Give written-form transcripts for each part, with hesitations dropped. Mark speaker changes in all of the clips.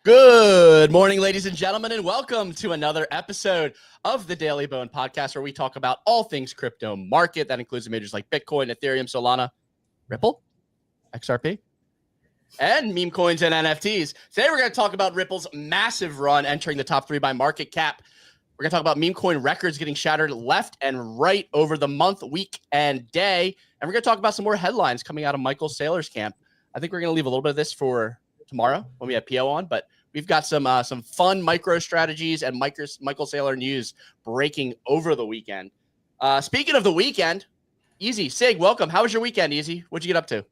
Speaker 1: Good morning, ladies and gentlemen, and welcome to another episode of the Daily Bone podcast, where we talk about all things crypto market. That includes the majors like Bitcoin, Ethereum, Solana, Ripple, XRP, and meme coins and NFTs. Today, we're going to talk about Ripple's massive run entering the top 3 by market cap. We're going to talk about meme coin records getting shattered left and right over the month, week, and day. And we're going to talk about some more headlines coming out of Michael Saylor's camp. I think we're going to leave a little bit of this for tomorrow when we have PO on, but we've got some fun micro strategies and Michael Saylor news breaking over the weekend. Speaking of the weekend, Easy, Sig, welcome. How was your weekend, Easy? What'd you get up to?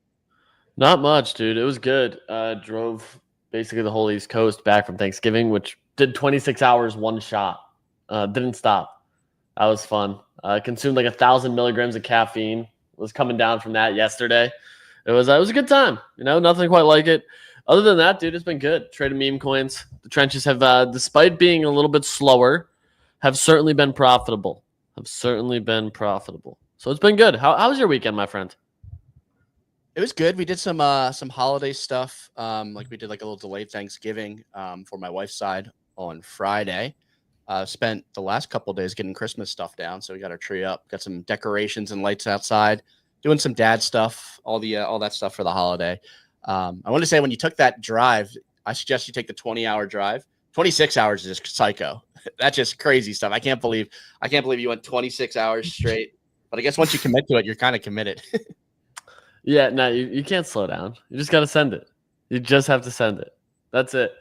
Speaker 2: Not much, dude. It was good. Drove basically the whole East Coast back from Thanksgiving, which did 26 hours, one shot. Didn't stop. That was fun. Consumed like 1,000 milligrams of caffeine. Was coming down from that yesterday. It was a good time. You know, nothing quite like it. Other than that, dude, it's been good. Traded meme coins. The trenches have, despite being a little bit slower, have certainly been profitable. So it's been good. How was your weekend, my friend?
Speaker 1: It was good. We did some holiday stuff. Like we did like a little delayed Thanksgiving for my wife's side on Friday. Spent the last couple of days getting Christmas stuff down. So we got our tree up, got some decorations and lights outside, doing some dad stuff, all that stuff for the holiday. I want to say when you took that drive, I suggest you take the 20-hour drive. 26 hours is just psycho. That's just crazy stuff. I can't believe you went 26 hours straight. But I guess once you commit to it, you're kind of committed.
Speaker 2: Yeah, no, you can't slow down. You just got to send it. You just have to send it. That's it.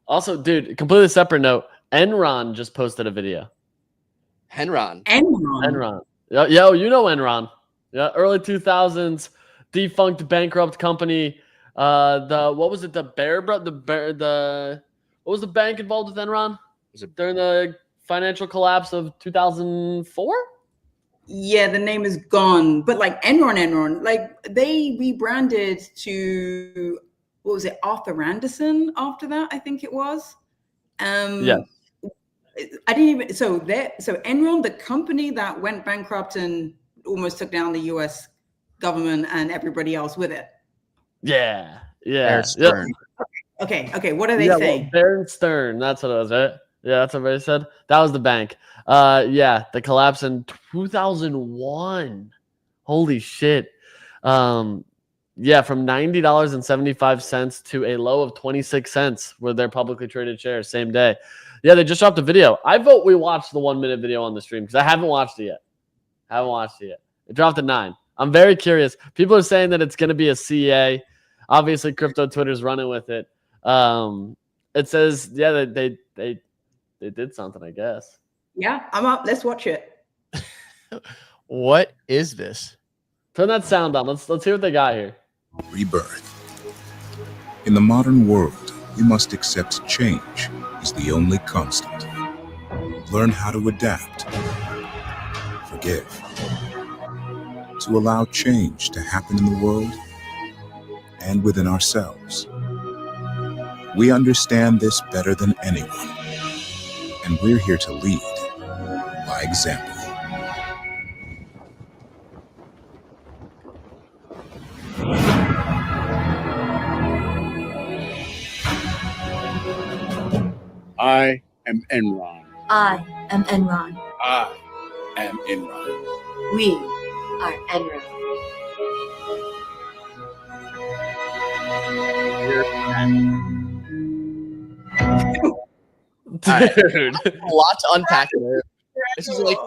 Speaker 2: Also, dude, completely separate note, ENRON just posted a video.
Speaker 1: ENRON.
Speaker 2: Yo, you know ENRON. Yeah, early 2000s, defunct, bankrupt company. What was it? What was the bank involved with Enron? Was it during the financial collapse of 2004?
Speaker 3: Yeah, the name is gone. But like Enron, like they rebranded to, what was it, Arthur Anderson after that, I think it was.
Speaker 2: Yeah.
Speaker 3: I didn't even, so Enron, the company that went bankrupt and almost took down the US government and everybody else with it.
Speaker 2: Yeah.
Speaker 1: Bear Stern.
Speaker 3: Okay. What are they saying?
Speaker 2: Well, Bear Stern. That's what it was, right? Yeah, that's what they said. That was the bank. Yeah, the collapse in 2001. Holy shit. Yeah, from $90.75 to a low of 26 cents with their publicly traded shares same day. Yeah, they just dropped a video. I vote we watch the 1-minute video on the stream because I haven't watched it yet. It dropped at 9. I'm very curious. People are saying that it's going to be a CA. Obviously, crypto Twitter's running with it. It says, yeah, they did something, I guess.
Speaker 3: Yeah, I'm up. Let's watch it.
Speaker 1: What is this?
Speaker 2: Turn that sound on. Let's hear what they got here.
Speaker 4: Rebirth. In the modern world, we must accept change is the only constant. Learn how to adapt, forgive, to allow change to happen in the world and within ourselves. We understand this better than anyone, and we're here to lead by example.
Speaker 5: I am ENRON.
Speaker 6: I am ENRON.
Speaker 5: I am ENRON.
Speaker 6: We are ENRON.
Speaker 2: Dude.
Speaker 1: A lot to unpack there. This is like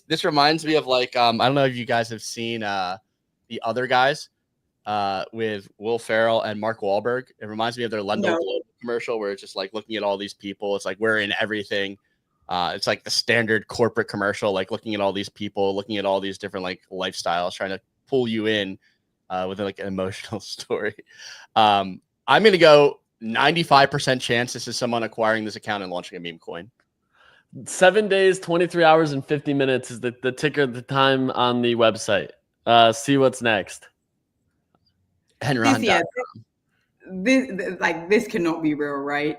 Speaker 1: this reminds me of like I don't know if you guys have seen the Other Guys with Will Ferrell and Mark Wahlberg. It reminds me of their Lendo Globe commercial where it's just like looking at all these people. It's like we're in everything. It's like the standard corporate commercial, like looking at all these people, looking at all these different like lifestyles, trying to pull you in with like an emotional story. I'm gonna go 95% chance this is someone acquiring this account and launching a meme coin.
Speaker 2: 7 days, 23 hours, and 50 minutes is the ticker, the time on the website. See what's next.
Speaker 1: Enron.
Speaker 3: Yeah, this cannot be real, right?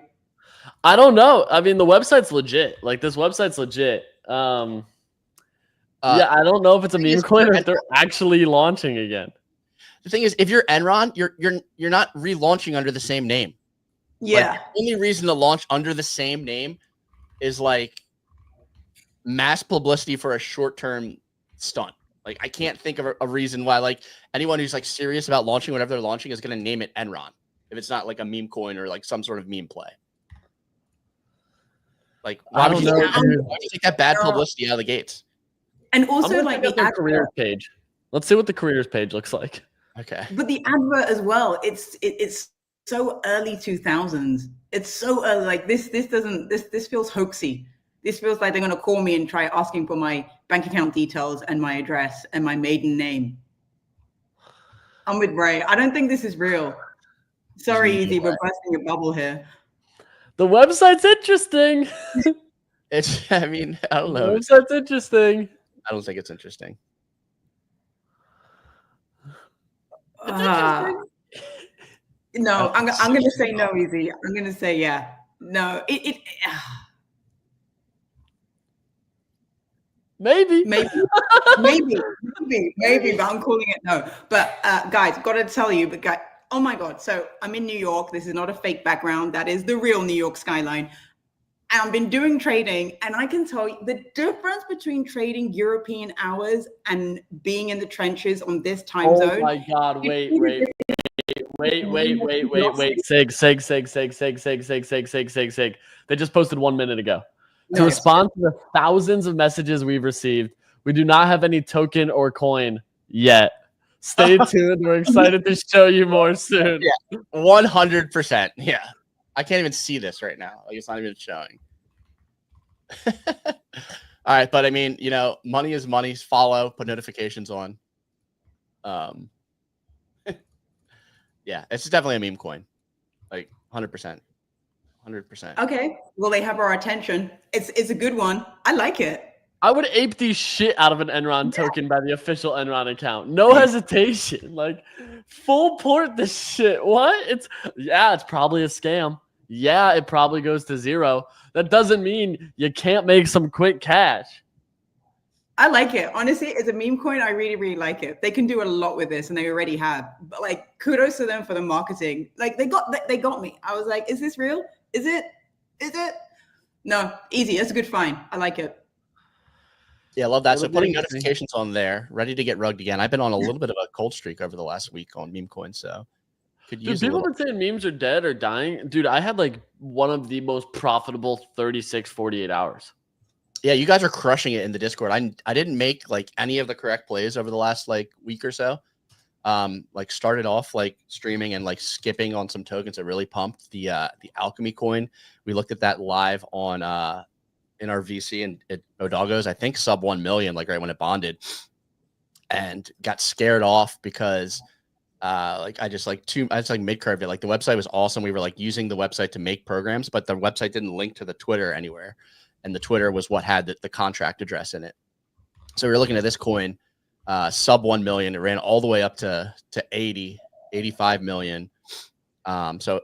Speaker 2: I don't know. I mean, the website's legit. Like, this website's legit. Yeah, I don't know if it's a meme coin or if they're actually launching again.
Speaker 1: The thing is, if you're Enron, you're not relaunching under the same name.
Speaker 3: Yeah.
Speaker 1: Like, the only reason to launch under the same name is like mass publicity for a short-term stunt. Like, I can't think of a reason why like anyone who's like serious about launching whatever they're launching is going to name it Enron if it's not like a meme coin or like some sort of meme play. Like, why would you take that bad publicity out of the gates?
Speaker 3: And also like the
Speaker 2: their careers page. Let's see what the careers page looks like.
Speaker 1: Okay.
Speaker 3: But the advert as well, it's so early 2000s. It's so early. Like this feels hoaxy. This feels like they're gonna call me and try asking for my bank account details and my address and my maiden name. I'm with Ray. I don't think this is real. Sorry, Easy, we're busting a bubble here.
Speaker 2: The website's interesting.
Speaker 1: I mean, I don't know.
Speaker 2: The website's interesting.
Speaker 1: I don't think it's interesting.
Speaker 3: No, I'm gonna say no, Easy. I'm gonna say yeah. No,
Speaker 2: Maybe.
Speaker 3: Maybe, but I'm calling it no. But guys, gotta tell you, oh my God. So I'm in New York. This is not a fake background. That is the real New York skyline. And I've been doing trading, and I can tell you the difference between trading European hours and being in the trenches on this time zone.
Speaker 2: Oh my God, wait. Sig. They just posted 1 minute ago. To respond to the thousands of messages we've received, we do not have any token or coin yet. Stay tuned. We're excited to show you more soon.
Speaker 1: Yeah, 100%. Yeah. I can't even see this right now. Like, it's not even showing. All right. But I mean, you know, money is money. Follow, put notifications on. Yeah, it's definitely a meme coin. Like 100%. 100%.
Speaker 3: Okay. Well, they have our attention. It's a good one. I like it.
Speaker 2: I would ape the shit out of an Enron token by the official Enron account. No hesitation. Like, full port this shit. What? It's probably a scam. Yeah, it probably goes to zero. That doesn't mean you can't make some quick cash.
Speaker 3: I like it. Honestly, it's a meme coin. I really, really like it. They can do a lot with this, and they already have. But like, kudos to them for the marketing. Like, they got me. I was like, is this real? Is it? No, easy. That's a good find. I like it.
Speaker 1: Yeah, I love that. So putting notifications on there, ready to get rugged again. I've been on a little bit of a cold streak over the last week on meme coin, so could use.
Speaker 2: Dude, people have been saying memes are dead or dying. Dude, I had like one of the most profitable 48 hours.
Speaker 1: Yeah, you guys are crushing it in the Discord. I didn't make like any of the correct plays over the last like week or so. Like started off like streaming and like skipping on some tokens that really pumped. The Alchemy coin. We looked at that live on in our VC and at Odago's, I think sub 1 million, like right when it bonded, and got scared off because I just mid curved it. Like the website was awesome. We were like using the website to make programs, but the website didn't link to the Twitter anywhere. And the Twitter was what had the contract address in it. So we were looking at this coin, sub 1 million. It ran all the way up to 85 million. So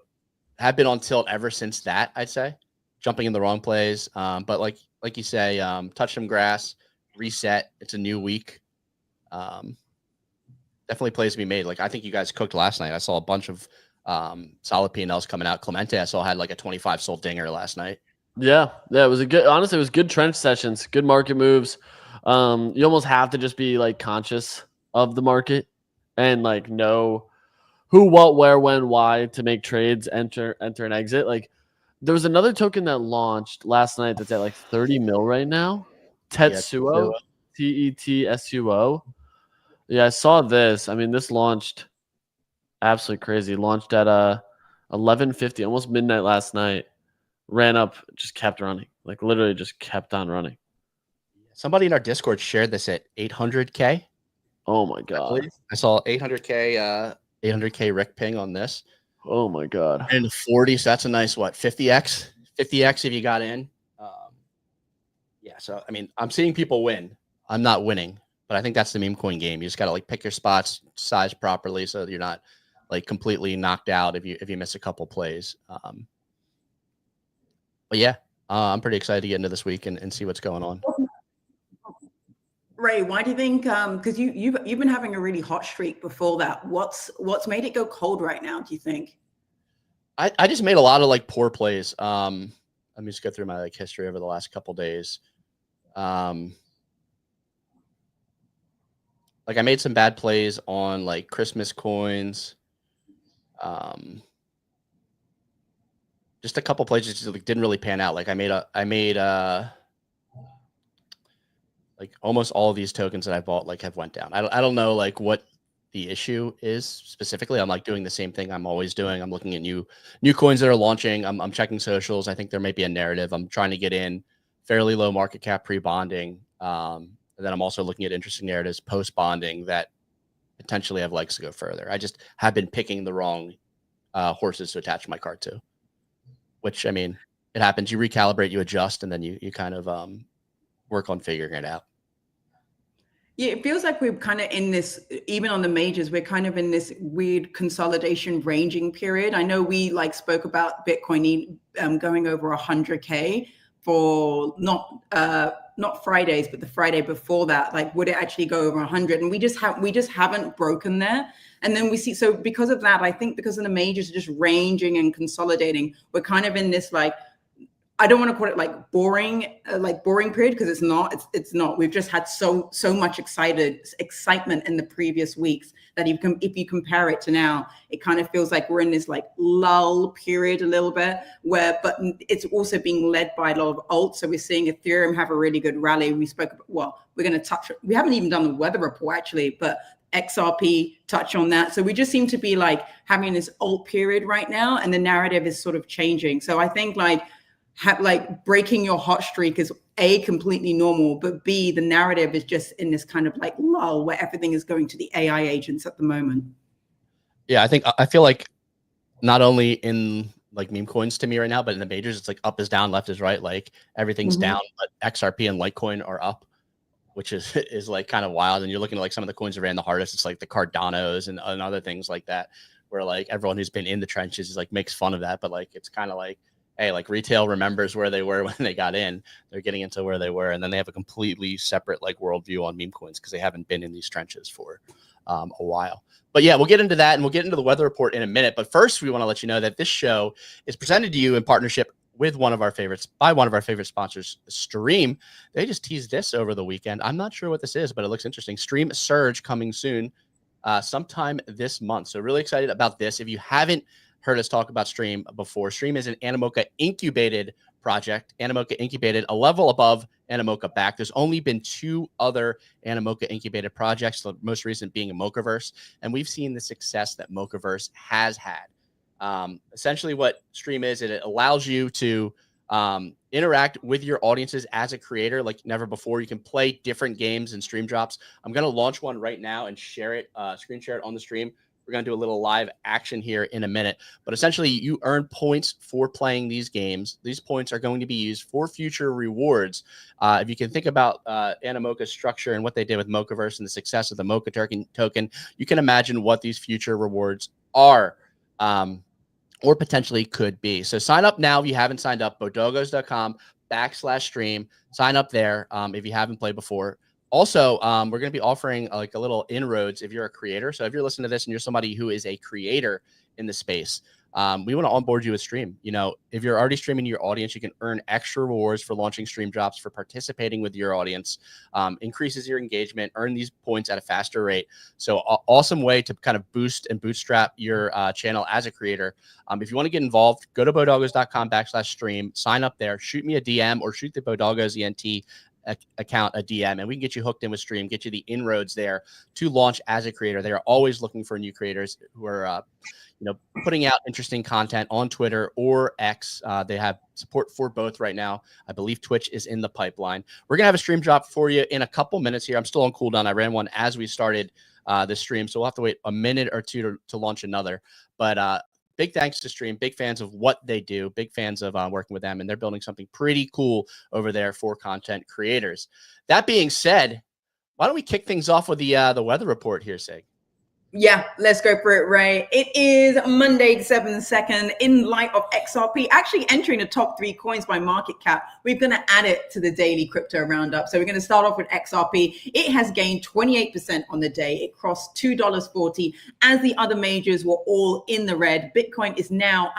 Speaker 1: have been on tilt ever since that, I'd say. Jumping in the wrong plays. But like you say, touch some grass, reset. It's a new week. Definitely plays to be made. Like I think you guys cooked last night. I saw a bunch of solid P&Ls coming out. Clemente, I saw had like a 25 sold dinger last night.
Speaker 2: Yeah, it was honestly, it was good trench sessions, good market moves. You almost have to just be like conscious of the market and like know who, what, where, when, why to make trades, enter and exit. Like there was another token that launched last night that's at like 30 mil right now. Tetsuo, TETSUO. Yeah, I saw this. I mean, this launched absolutely crazy. Launched at 11:50, almost midnight last night. Ran up, just kept running. Like literally just kept on running.
Speaker 1: Somebody in our Discord shared this at 800K.
Speaker 2: Oh my God.
Speaker 1: I saw 800K Rick ping on this.
Speaker 2: Oh my God.
Speaker 1: And 40, so that's a nice, what, 50X? 50X if you got in. Yeah, so, I mean, I'm seeing people win. I'm not winning, but I think that's the meme coin game. You just got to, like, pick your spots, size properly so that you're not, like, completely knocked out if you miss a couple plays. But yeah, I'm pretty excited to get into this week and see what's going on.
Speaker 3: Ray, why do you think? Because you've been having a really hot streak before that. What's made it go cold right now? Do you think?
Speaker 1: I just made a lot of like poor plays. Let me just go through my like history over the last couple days. Like I made some bad plays on like Christmas coins. Just a couple plays just like didn't really pan out. Like I made like almost all of these tokens that I bought like have went down. I don't know like what the issue is specifically. I'm like doing the same thing I'm always doing. I'm looking at new coins that are launching. I'm checking socials. I think there may be a narrative. I'm trying to get in fairly low market cap pre-bonding. And then I'm also looking at interesting narratives post-bonding that potentially have legs to go further. I just have been picking the wrong horses to attach my card to, which, I mean, it happens. You recalibrate, you adjust, and then you kind of work on figuring it out.
Speaker 3: Yeah, it feels like we're kind of in this, even on the majors, we're kind of in this weird consolidation ranging period. I know we like spoke about Bitcoin going over 100K for not Fridays, but the Friday before that. Like, would it actually go over 100? And we just haven't broken there. And then we see, so because of that, I think because of the majors just ranging and consolidating, we're kind of in this like, I don't want to call it like boring period, because it's not. It's not. We've just had so much excitement in the previous weeks that if you compare it to now, it kind of feels like we're in this like lull period a little bit, but it's also being led by a lot of alts. So we're seeing Ethereum have a really good rally. We spoke about, well, we're going to touch. We haven't even done the weather report actually, but XRP touch on that. So we just seem to be like having this alt period right now, and the narrative is sort of changing. So I think like breaking your hot streak is A, completely normal, but B, the narrative is just in this kind of like lull where everything is going to the AI agents at the moment.
Speaker 1: Yeah, I feel like not only in like meme coins to me right now, but in the majors, it's like up is down, left is right. Like everything's down, but XRP and Litecoin are up, which is like kind of wild. And you're looking at like some of the coins that ran the hardest. It's like the Cardanos and other things like that, where like everyone who's been in the trenches is like makes fun of that, but like it's kind of like, hey, like retail remembers where they were when they got in. They're getting into where they were, and then they have a completely separate like worldview on meme coins because they haven't been in these trenches for a while. But yeah, we'll get into that, and we'll get into the weather report in a minute. But first, we want to let you know that this show is presented to you in partnership with one of our favorite sponsors, Stream. They just teased this over the weekend. I'm not sure what this is, but it looks interesting. Stream Surge coming soon, sometime this month. So really excited about this. If you haven't heard us talk about Stream before, Stream is an Animoca incubated project. Animoca incubated, a level above Animoca back. There's only been 2 other Animoca incubated projects, the most recent being a Mochaverse, and we've seen the success that Mochaverse has had. Essentially what Stream is, it allows you to interact with your audiences as a creator like never before. You can play different games and stream drops. I'm going to launch one right now and share it, screen share it on the stream. We're going to do a little live action here in a minute, but essentially you earn points for playing these games. These points are going to be used for future rewards. If you can think about Animoca's structure and what they did with Mochaverse and the success of the Mocha token, you can imagine what these future rewards are, or potentially could be. So sign up now if you haven't signed up, bodogos.com/stream. Sign up there if you haven't played before. Also, we're going to be offering like a little inroads if you're a creator. So if you're listening to this and you're somebody who is a creator in the space, we want to onboard you with Stream. You know, if you're already streaming to your audience, you can earn extra rewards for launching stream drops, for participating with your audience, increases your engagement, earn these points at a faster rate. So awesome way to kind of boost and bootstrap your channel as a creator. If you want to get involved, go to bodogos.com/stream, sign up there, shoot me a DM or shoot the Bodogos ENT account a DM, and we can get you hooked in with Stream, get you the inroads there to launch as a creator. They are always looking for new creators who are putting out interesting content on Twitter or X. They have support for both right now. I believe Twitch is in the pipeline. We're gonna have a stream drop for you in a couple minutes here. I'm still on cooldown. I ran one as we started the stream, so we'll have to wait a minute or two to launch another. But big thanks to Stream. Big fans of what they do. Big fans of working with them, and they're building something pretty cool over there for content creators. That being said, why don't we kick things off with the weather report here, Sig?
Speaker 3: Yeah, let's go for it, Ray. It is Monday, December 2nd, in light of XRP actually entering the top 3 coins by market cap. We're going to add it to the daily crypto roundup. So we're going to start off with XRP. It has gained 28% on the day. It crossed $2.40 as the other majors were all in the red. Bitcoin is now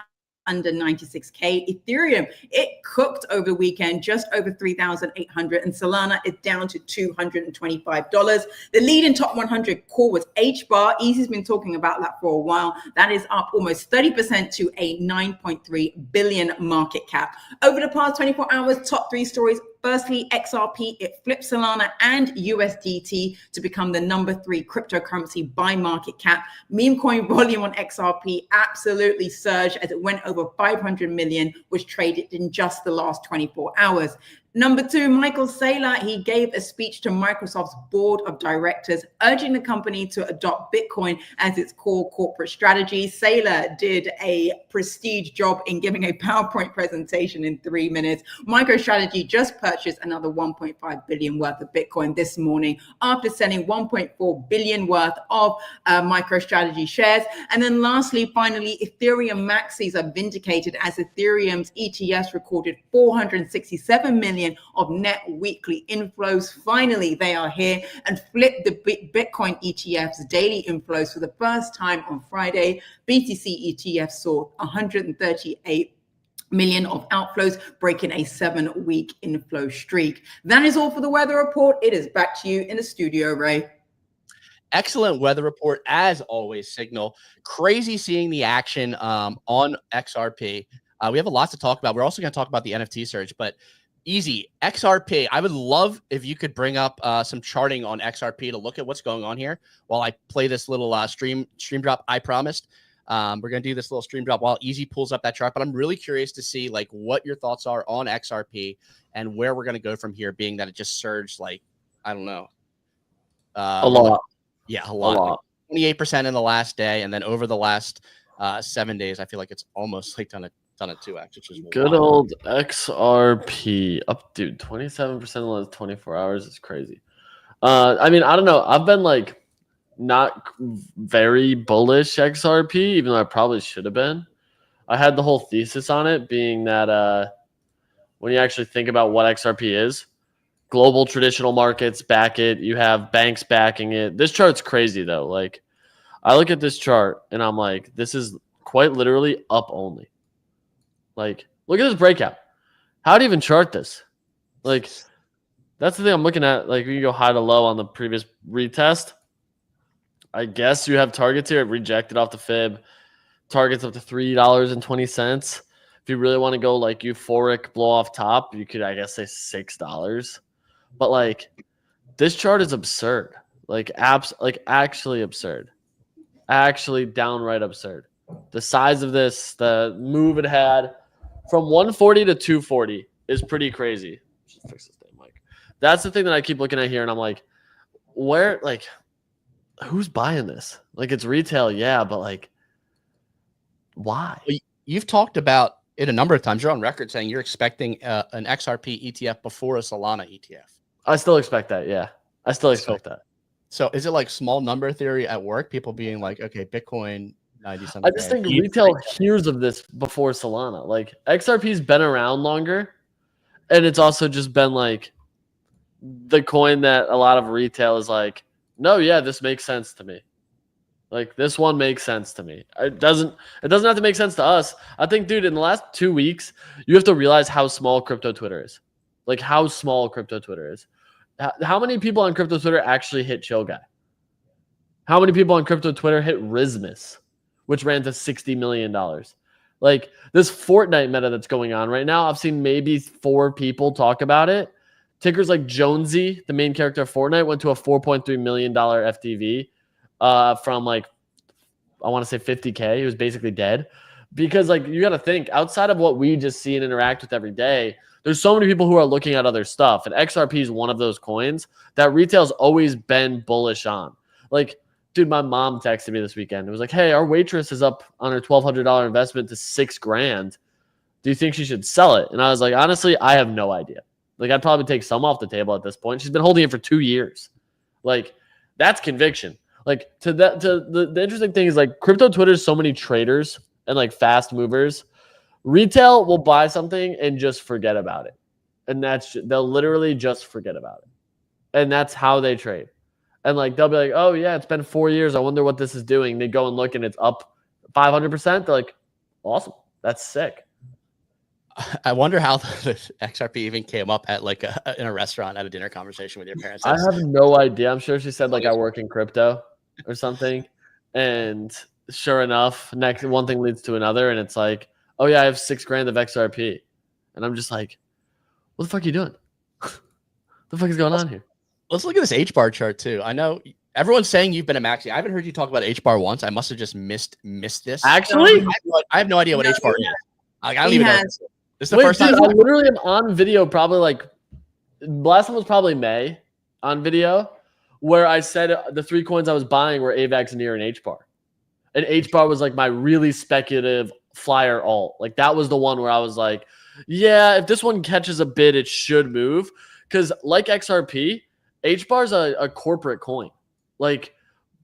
Speaker 3: under 96K. Ethereum, it cooked over the weekend, just over 3,800, and Solana is down to $225. The lead in top 100 core was HBAR. Easy's been talking about that for a while. That is up almost 30% to a 9.3 billion market cap. Over the past 24 hours, top three stories. Firstly, XRP, it flipped Solana and USDT to become the number 3 cryptocurrency by market cap. Memecoin volume on XRP absolutely surged as it went over 500 million, was traded in just the last 24 hours. Number 2, Michael Saylor, he gave a speech to Microsoft's board of directors, urging the company to adopt Bitcoin as its core corporate strategy. Saylor did a prestige job in giving a PowerPoint presentation in 3 minutes. MicroStrategy just purchased another 1.5 billion worth of Bitcoin this morning after selling 1.4 billion worth of MicroStrategy shares. And then lastly, finally, Ethereum maxis are vindicated as Ethereum's ETFs recorded 467 million of net weekly inflows. Finally, they are here and flipped the Bitcoin ETF's daily inflows for the first time on Friday. BTC ETF saw 138 million of outflows, breaking a 7-week inflow streak. That is all for the weather report. It is back to you in the studio, Ray.
Speaker 1: Excellent weather report, as always, Signal. Crazy seeing the action on XRP. We have a lot to talk about. We're also going to talk about the NFT surge, but Easy, XRP. I would love if you could bring up some charting on XRP to look at what's going on here while I play this little StreamDROP. I promised. We're going to do this little StreamDROP while Easy pulls up that chart, but I'm really curious to see like what your thoughts are on XRP and where we're going to go from here, being that it just surged like, I don't know.
Speaker 2: A lot.
Speaker 1: Yeah, a lot. Like 28% in the last day, and then over the last 7 days, I feel like it's almost like done a 2x, which is
Speaker 2: good old XRP up, dude. 27% in the last 24 hours is crazy. I mean, I don't know. I've been like not very bullish XRP, even though I probably should have been. I had the whole thesis on it being that when you actually think about what XRP is, global traditional markets back it. You have banks backing it. This chart's crazy though. Like, I look at this chart and I'm like, this is quite literally up only. Like, look at this breakout. How do you even chart this? Like, that's the thing I'm looking at. Like, you go high to low on the previous retest. I guess you have targets here. It rejected off the fib. Targets up to $3.20. If you really want to go like euphoric blow off top, you could, I guess, say $6. But like, this chart is absurd. Like, actually absurd. Actually downright absurd. The size of this, the move it had from 140 to 240 is pretty crazy. Just fix this thing, Mike. That's the thing that I keep looking at here, and I'm like, where, like, who's buying this? Like, it's retail, yeah, but like, why?
Speaker 1: You've talked about it a number of times. You're on record saying you're expecting an XRP ETF before a Solana ETF.
Speaker 2: I still expect that, yeah. I still expect that.
Speaker 1: So is it like small number theory at work? People being like, okay, Bitcoin 90-something.
Speaker 2: I just think retail hears of this before Solana. Like, XRP's been around longer, and it's also just been like the coin that a lot of retail is like, no, yeah, this makes sense to me. Like, this one makes sense to me. It doesn't have to make sense to us. I think, dude, in the last 2 weeks, you have to realize how small crypto Twitter is. Like, how small crypto Twitter is. How many people on crypto Twitter actually hit Chill Guy? How many people on crypto Twitter hit Rismus, which ran to $60 million? Like, this Fortnite meta that's going on right now, I've seen maybe 4 people talk about it. Tickers like Jonesy, the main character of Fortnite, went to a $4.3 million FTV from like, I want to say 50K. He was basically dead. Because like, you got to think, outside of what we just see and interact with every day, there's so many people who are looking at other stuff. And XRP is one of those coins that retail's always been bullish on. Like, dude, my mom texted me this weekend. It was like, hey, our waitress is up on her $1,200 investment to $6,000. Do you think she should sell it? And I was like, honestly, I have no idea. Like, I'd probably take some off the table at this point. She's been holding it for 2 years. Like, that's conviction. Like, the interesting thing is, like, crypto Twitter is so many traders and like fast movers. Retail will buy something and just forget about it. And they'll literally just forget about it. And that's how they trade. And like, they'll be like, oh yeah, it's been 4 years. I wonder what this is doing. They go and look and it's up 500%. They're like, awesome. That's sick.
Speaker 1: I wonder how the XRP even came up at like in a restaurant at a dinner conversation with your parents.
Speaker 2: I have no idea. I'm sure she said like I work in crypto or something. And sure enough, next one thing leads to another, and it's like, oh yeah, I have $6,000 of XRP. And I'm just like, what the fuck are you doing? What the fuck is going on here?
Speaker 1: Let's look at this HBAR chart too. I know everyone's saying you've been a maxi. I haven't heard you talk about HBAR once. I must have just missed this.
Speaker 2: Actually,
Speaker 1: I have no idea what HBAR is. Like, I don't
Speaker 3: He
Speaker 1: even know.
Speaker 3: has.
Speaker 1: This is the
Speaker 2: wait,
Speaker 1: first
Speaker 2: dude,
Speaker 1: time.
Speaker 2: I literally am on video probably like last one was probably May on video where I said the 3 coins I was buying were AVAX, NEAR, and HBAR. And HBAR was like my really speculative flyer alt. Like that was the one where I was like, yeah, if this one catches a bid, it should move. Because like XRP, HBAR is a corporate coin. Like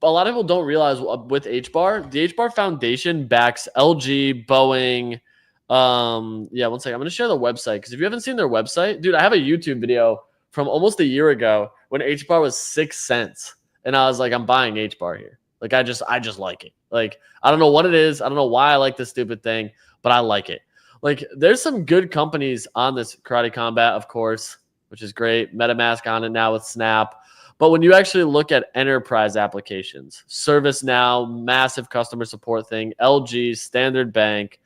Speaker 2: a lot of people don't realize with HBAR, the HBAR Foundation backs LG, Boeing. Yeah, one second. I'm going to share the website because if you haven't seen their website, dude, I have a YouTube video from almost a year ago when HBAR was 6 cents. And I was like, I'm buying HBAR here. Like I just like it. Like, I don't know what it is. I don't know why I like this stupid thing, but I like it. Like there's some good companies on this Karate Combat, of course, which is great. MetaMask on it now with Snap. But when you actually look at enterprise applications, ServiceNow, massive customer support thing, LG, Standard Bank,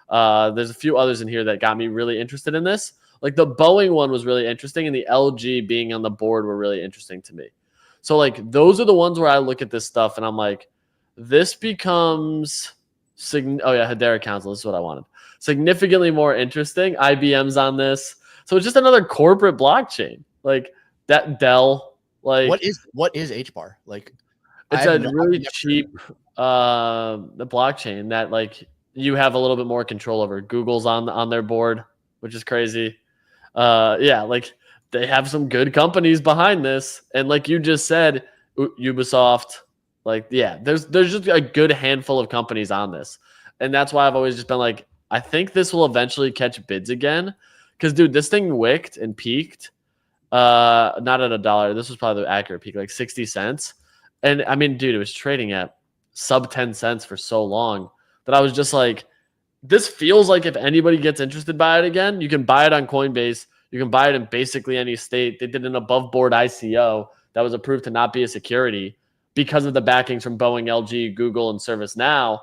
Speaker 2: there's a few others in here that got me really interested in this. Like the Boeing one was really interesting, and the LG being on the board were really interesting to me. So like those are the ones where I look at this stuff and I'm like, this becomes Hedera Council. This is what I wanted. Significantly more interesting. IBM's on this. So it's just another corporate blockchain. Like that Dell. Like
Speaker 1: what is HBAR? Like
Speaker 2: it's a really cheap the blockchain that like you have a little bit more control over. Google's on their board, which is crazy. Yeah, like they have some good companies behind this. And like you just said, Ubisoft, like, yeah, there's just a good handful of companies on this. And that's why I've always just been like, I think this will eventually catch bids again. Because, dude, this thing wicked and peaked. Not at $1. This was probably the accurate peak, like 60 cents. And I mean, dude, it was trading at sub 10 cents for so long that I was just like, this feels like if anybody gets interested by it again, you can buy it on Coinbase. You can buy it in basically any state. They did an above board ICO that was approved to not be a security because of the backings from Boeing, LG, Google, and ServiceNow.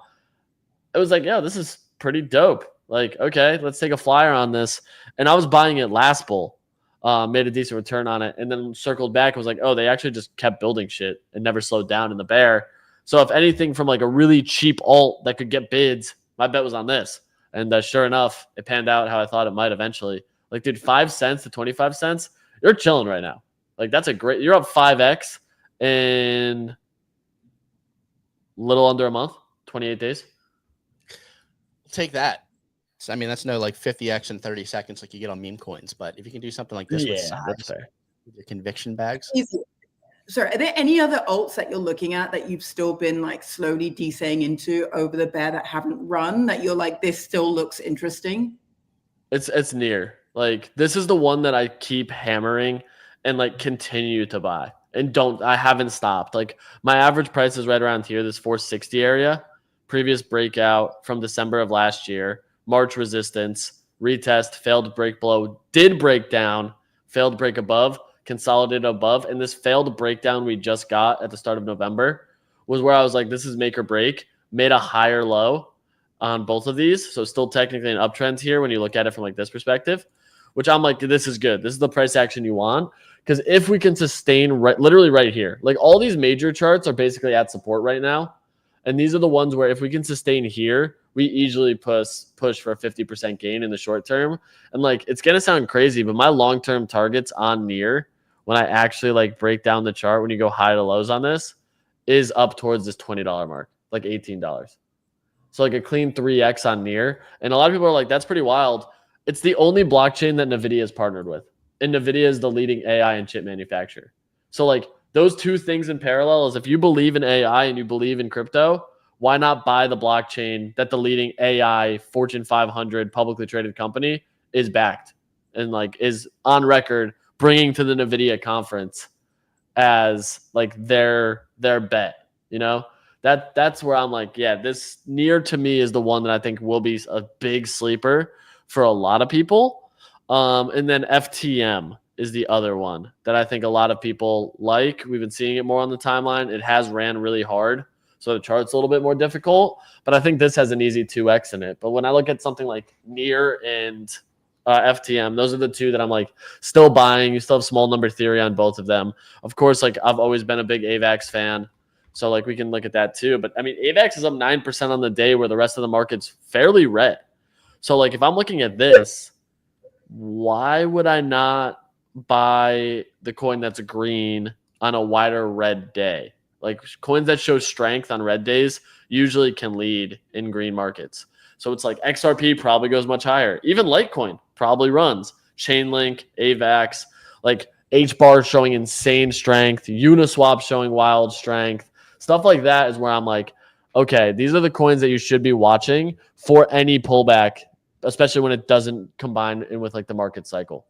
Speaker 2: It was like, yeah, this is pretty dope. Like, okay, let's take a flyer on this. And I was buying it last bull, made a decent return on it, and then circled back and was like, oh, they actually just kept building shit and never slowed down in the bear. So if anything from like a really cheap alt that could get bids, my bet was on this. And sure enough, it panned out how I thought it might eventually. Like, dude, 5 cents to 25 cents, you're chilling right now. Like, that's you're up 5x in little under a month, 28 days.
Speaker 1: Take that. So, I mean, that's no like 50x in 30 seconds like you get on meme coins. But if you can do something like this with your conviction bags.
Speaker 3: Easy. Sorry, are there any other alts that you're looking at that you've still been like slowly desaying into over the bear that haven't run that you're like, this still looks interesting?
Speaker 2: It's near. Like, this is the one that I keep hammering and like continue to buy. And I haven't stopped. Like, my average price is right around here, this 460 area. Previous breakout from December of last year. March resistance, retest, failed to break below, did break down, failed to break above, consolidated above. And this failed breakdown we just got at the start of November was where I was like, this is make or break. Made a higher low on both of these. So still technically an uptrend here when you look at it from like this perspective, which I'm like, this is good. This is the price action you want. Because if we can sustain literally right here, like all these major charts are basically at support right now. And these are the ones where if we can sustain here, we easily push for a 50% gain in the short term. And like, it's going to sound crazy, but my long-term targets on near, when I actually like break down the chart, when you go high to lows on this, is up towards this $20 mark, like $18. So like a clean 3x on near. And a lot of people are like, that's pretty wild. It's the only blockchain that NVIDIA is partnered with. And NVIDIA is the leading AI and chip manufacturer. So like those two things in parallel is if you believe in AI and you believe in crypto, why not buy the blockchain that the leading AI Fortune 500 publicly traded company is backed and like is on record bringing to the NVIDIA conference as like their bet, you know? That's where I'm like, yeah, this Near to me is the one that I think will be a big sleeper for a lot of people. And then FTM is the other one that I think a lot of people like. We've been seeing it more on the timeline. It has ran really hard, so the chart's a little bit more difficult, but I think this has an easy 2x in it. But when I look at something like Near and FTM, those are the two that I'm like still buying. You still have small number theory on both of them. Of course, like I've always been a big AVAX fan, so like we can look at that too. But I mean, AVAX is up 9% on the day where the rest of the market's fairly red. So like if I'm looking at this, why would I not buy the coin that's green on a wider red day? Like coins that show strength on red days usually can lead in green markets. So it's like XRP probably goes much higher. Even Litecoin probably runs. Chainlink, AVAX, like HBAR showing insane strength, Uniswap showing wild strength. Stuff like that is where I'm like, okay, these are the coins that you should be watching for any pullback, especially when it doesn't combine in with like the market cycle.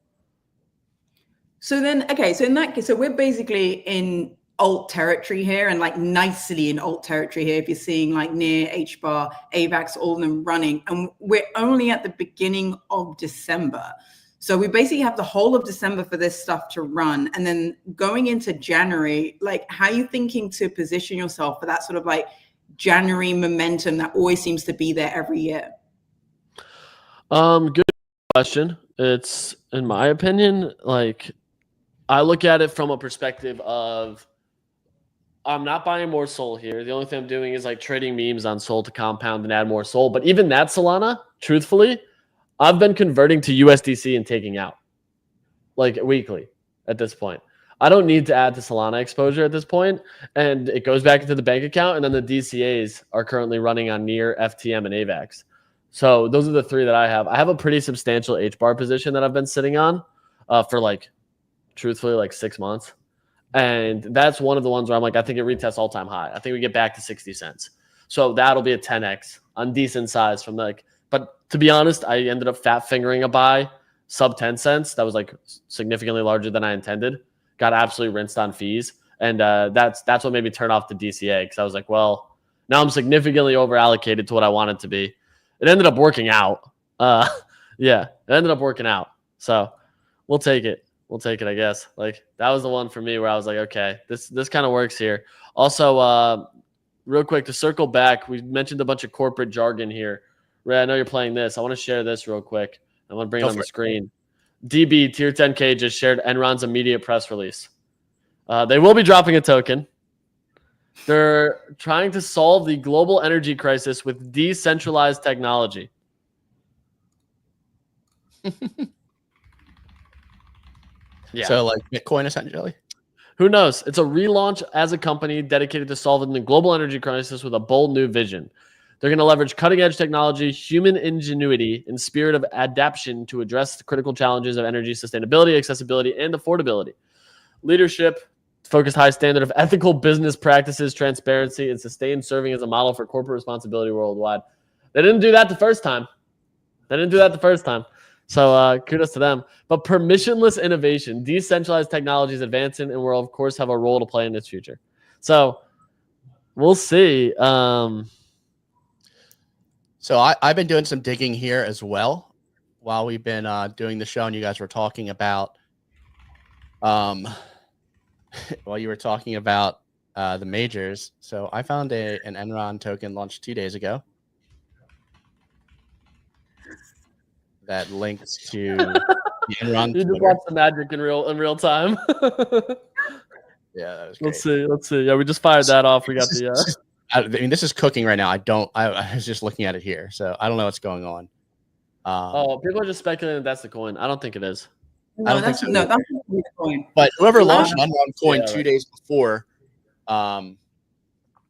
Speaker 3: So then, okay, so in that case, so we're basically in alt territory here, and like nicely in alt territory here. If you're seeing like Near, HBAR, AVAX, all of them running, and we're only at the beginning of December. So we basically have the whole of December for this stuff to run. And then going into January, like how are you thinking to position yourself for that sort of like January momentum that always seems to be there every year?
Speaker 2: Good question. It's, in my opinion, like I look at it from a perspective of I'm not buying more SOL here. The only thing I'm doing is like trading memes on SOL to compound and add more SOL. But even that Solana, truthfully, I've been converting to USDC and taking out like weekly at this point. I don't need to add to Solana exposure at this point, and it goes back into the bank account, and then the DCAs are currently running on Near, FTM, and AVAX. So those are the three that I have. I have a pretty substantial HBAR position that I've been sitting on for like, truthfully, like 6 months. And that's one of the ones where I'm like, I think it retests all-time high. I think we get back to 60 cents. So that'll be a 10x on decent size from like, but to be honest, I ended up fat fingering a buy sub 10 cents. That was like significantly larger than I intended. Got absolutely rinsed on fees. And that's what made me turn off the DCA, because I was like, well, now I'm significantly over allocated to what I want it to be. It ended up working out. Yeah, it ended up working out. So we'll take it. We'll take it, I guess. Like that was the one for me where I was like, okay, this kind of works here. Also, real quick to circle back, we mentioned a bunch of corporate jargon here. Ray, I know you're playing this. I want to share this real quick. I want to bring it on the screen. DB Tier 10K just shared Enron's immediate press release. They will be dropping a token. They're trying to solve the global energy crisis with decentralized technology.
Speaker 1: Yeah. So like Bitcoin essentially?
Speaker 2: Who knows? It's a relaunch as a company dedicated to solving the global energy crisis with a bold new vision. They're going to leverage cutting-edge technology, human ingenuity, and spirit of adaptation to address the critical challenges of energy sustainability, accessibility, and affordability. Leadership, focused high standard of ethical business practices, transparency, and sustained serving as a model for corporate responsibility worldwide. They didn't do that the first time. So kudos to them. But permissionless innovation, decentralized technologies advancing, and will, of course, have a role to play in its future. So we'll see.
Speaker 1: So I've been doing some digging here as well while we've been doing the show, and you guys were talking about the majors. So I found an ENRON token launched 2 days ago that links to the ENRON.
Speaker 2: You just watch the magic in real time.
Speaker 1: Yeah, that was great.
Speaker 2: Let's see. Yeah, we just fired that off. We got the.
Speaker 1: I mean, this is cooking right now. I was just looking at it here, so I don't know what's going on.
Speaker 2: People are just speculating that that's the coin. I don't think it is.
Speaker 3: No,
Speaker 1: I don't think so.
Speaker 3: No, that's not the coin.
Speaker 1: But whoever launched an ENRON coin 2 days before, I'm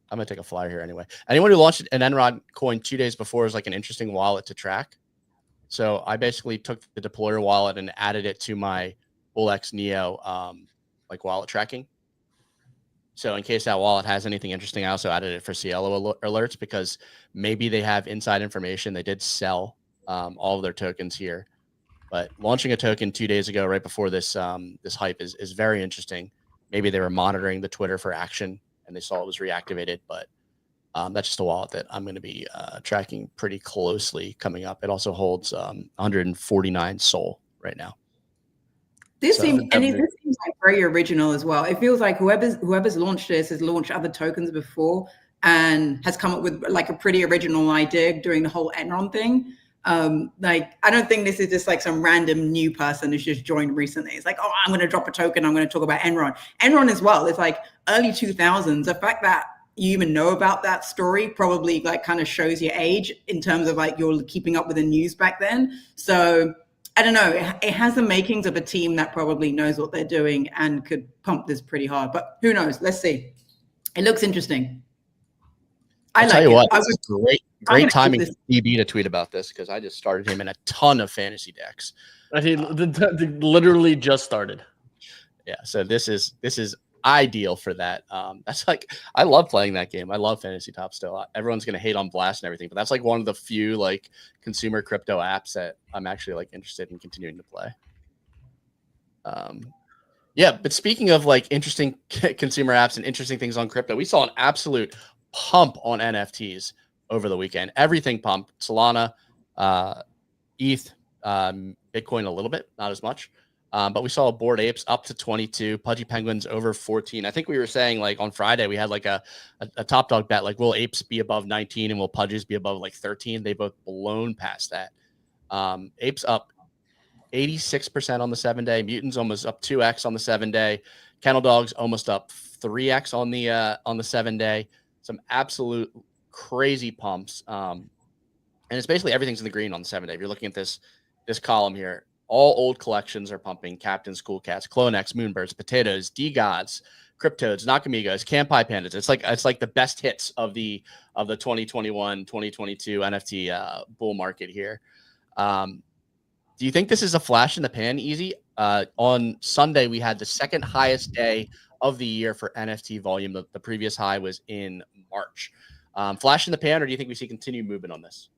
Speaker 1: gonna take a flyer here anyway. Anyone who launched an ENRON coin 2 days before is like an interesting wallet to track. So I basically took the deployer wallet and added it to my BullX Neo like wallet tracking. So in case that wallet has anything interesting, I also added it for Cielo alerts, because maybe they have inside information. They did sell all of their tokens here, but launching a token 2 days ago, right before this this hype, is very interesting. Maybe they were monitoring the Twitter for action and they saw it was reactivated, but That's just a wallet that I'm going to be tracking pretty closely coming up. It also holds 149 SOL right now.
Speaker 3: This
Speaker 1: So-
Speaker 3: seems like very original as well. It feels like whoever's launched this has launched other tokens before and has come up with like a pretty original idea doing the whole Enron thing. Like, I don't think this is just like some random new person who's just joined recently. It's like, oh, I'm going to drop a token. I'm going to talk about Enron. Enron as well. It's like early 2000s. The fact that you even know about that story probably like kind of shows your age in terms of like you're keeping up with the news back then. So I don't know. It has the makings of a team that probably knows what they're doing and could pump this pretty hard. But who knows? Let's see. It looks interesting.
Speaker 1: I'll tell you what, it's great timing
Speaker 3: this.
Speaker 1: for DB to tweet about this because I just started him in a ton of fantasy decks.
Speaker 2: He literally just started.
Speaker 1: Yeah, so this is ideal for that. That's like, I love playing that game. I love Fantasy Top still. Everyone's gonna hate on Blast and everything, but that's like one of the few like consumer crypto apps that I'm actually like interested in continuing to play. Yeah, but speaking of like interesting consumer apps and interesting things on crypto, we saw an absolute pump on NFTs over the weekend. Everything pumped. Solana, ETH, Bitcoin a little bit, not as much. But we saw Bored Apes up to 22, Pudgy Penguins over 14. I think we were saying like on Friday we had like a top dog bet, like will Apes be above 19 and will Pudges be above like 13? They both blown past that. Apes up 86% on the 7-day. Mutants almost up 2x on the 7-day. Kennel Dogs almost up 3x on the 7-day. Some absolute crazy pumps. And it's basically everything's in the green on the 7-day. If you're looking at this column here, all old collections are pumping. Captains, Cool Cats, Clonex, Moonbirds, Potatoes, D-Gods, Cryptodes, Nakamigos, Campai Pandas. It's like the best hits of the 2021, 2022 NFT bull market here. Do you think this is a flash in the pan, Easy? On Sunday, we had the second highest day of the year for NFT volume. The previous high was in March. Flash in the pan, or do you think we see continued movement on this?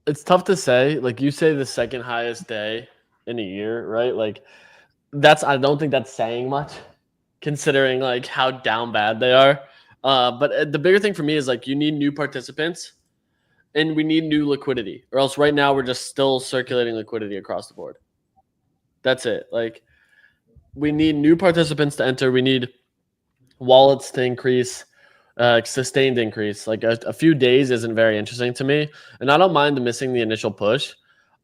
Speaker 2: It's tough to say. Like you say, the second highest day in a year, right? Like I don't think that's saying much, considering like how down bad they are. But the bigger thing for me is like you need new participants, and we need new liquidity, or else right now we're just still circulating liquidity across the board. That's it. Like we need new participants to enter. We need wallets to increase. Sustained increase. Like a few days isn't very interesting to me, and I don't mind missing the initial push.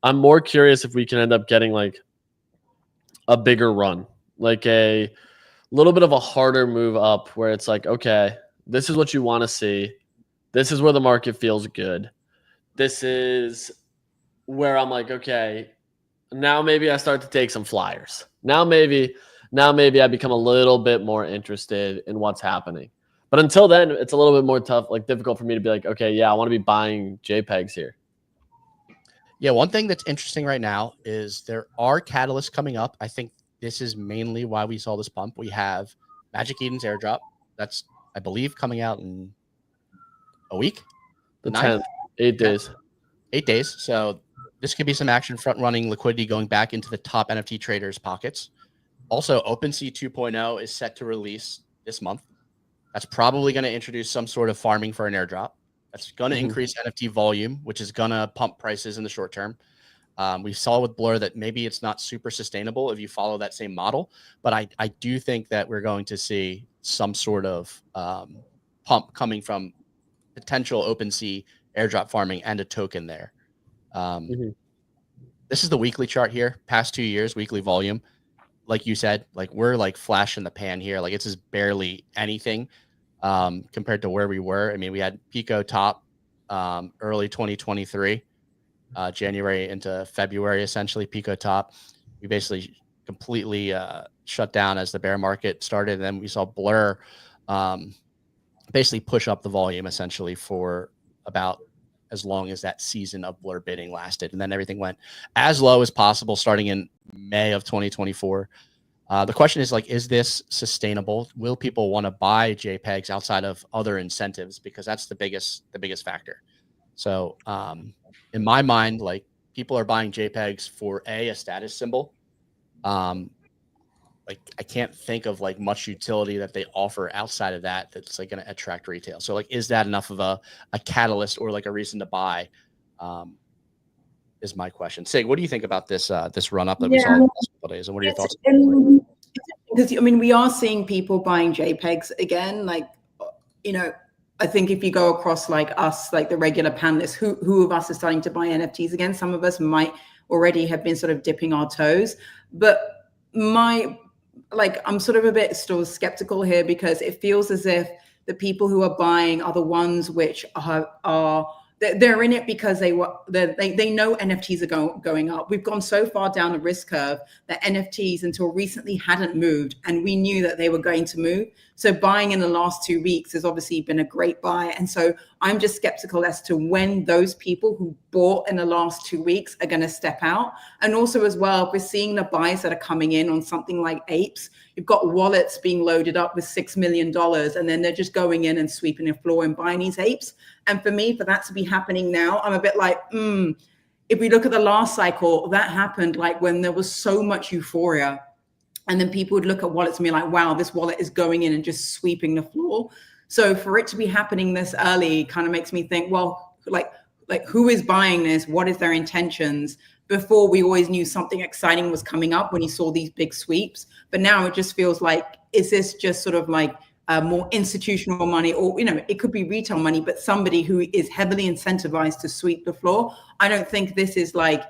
Speaker 2: I'm more curious if we can end up getting like a bigger run, like a little bit of a harder move up where it's like, okay, this is what you want to see. This is where the market feels good. This is where I'm like, okay, now maybe I start to take some flyers. Now maybe I become a little bit more interested in what's happening. But until then, it's a little bit more tough, like difficult for me to be like, okay, yeah, I want to be buying JPEGs here.
Speaker 1: Yeah, one thing that's interesting right now is there are catalysts coming up. I think this is mainly why we saw this pump. We have Magic Eden's airdrop. That's, I believe, coming out in a week.
Speaker 2: The 10th, 8 days.
Speaker 1: 8 days. So this could be some action front running liquidity going back into the top NFT traders' pockets. Also, OpenSea 2.0 is set to release this month. That's probably going to introduce some sort of farming for an airdrop. That's going to increase NFT volume, which is going to pump prices in the short term. We saw with Blur that maybe it's not super sustainable if you follow that same model, but I do think that we're going to see some sort of pump coming from potential OpenSea airdrop farming and a token there. This is the weekly chart here, past 2 years, weekly volume. Like you said, like we're like flash in the pan here. Like it's just barely anything compared to where we were. I mean, we had Pico top early 2023, January into February, essentially Pico top. We basically completely shut down as the bear market started. And then we saw Blur basically push up the volume essentially for about as long as that season of Blur bidding lasted. And then everything went as low as possible starting in May of 2024. The question is like, is this sustainable? Will people want to buy JPEGs outside of other incentives? Because that's the biggest factor. So in my mind, like people are buying JPEGs for a status symbol. like I can't think of like much utility that they offer outside of that that's like going to attract retail. So like, is that enough of a catalyst or like a reason to buy? Is my question. Sig, what do you think about this this run up that we saw in the last couple days, and what are your thoughts?
Speaker 3: Because I mean, we are seeing people buying JPEGs again. Like, you know, I think if you go across like us, like the regular panelists, who of us are starting to buy NFTs again? Some of us might already have been sort of dipping our toes, but I'm sort of a bit still skeptical here because it feels as if the people who are buying are the ones which are they're in it because they know NFTs are going up. We've gone so far down the risk curve that NFTs until recently hadn't moved, and we knew that they were going to move. So buying in the last 2 weeks has obviously been a great buy. And so I'm just skeptical as to when those people who bought in the last 2 weeks are going to step out. And also as well, we're seeing the buys that are coming in on something like apes. You've got wallets being loaded up with $6 million, and then they're just going in and sweeping the floor and buying these apes. And for me, for that to be happening now, I'm a bit like, if we look at the last cycle, that happened like when there was so much euphoria. And then people would look at wallets and be like, wow, this wallet is going in and just sweeping the floor. So for it to be happening this early kind of makes me think, well, like who is buying this? What is their intentions? Before, we always knew something exciting was coming up when you saw these big sweeps. But now it just feels like, is this just sort of like more institutional money, or, you know, it could be retail money, but somebody who is heavily incentivized to sweep the floor? I don't think this is like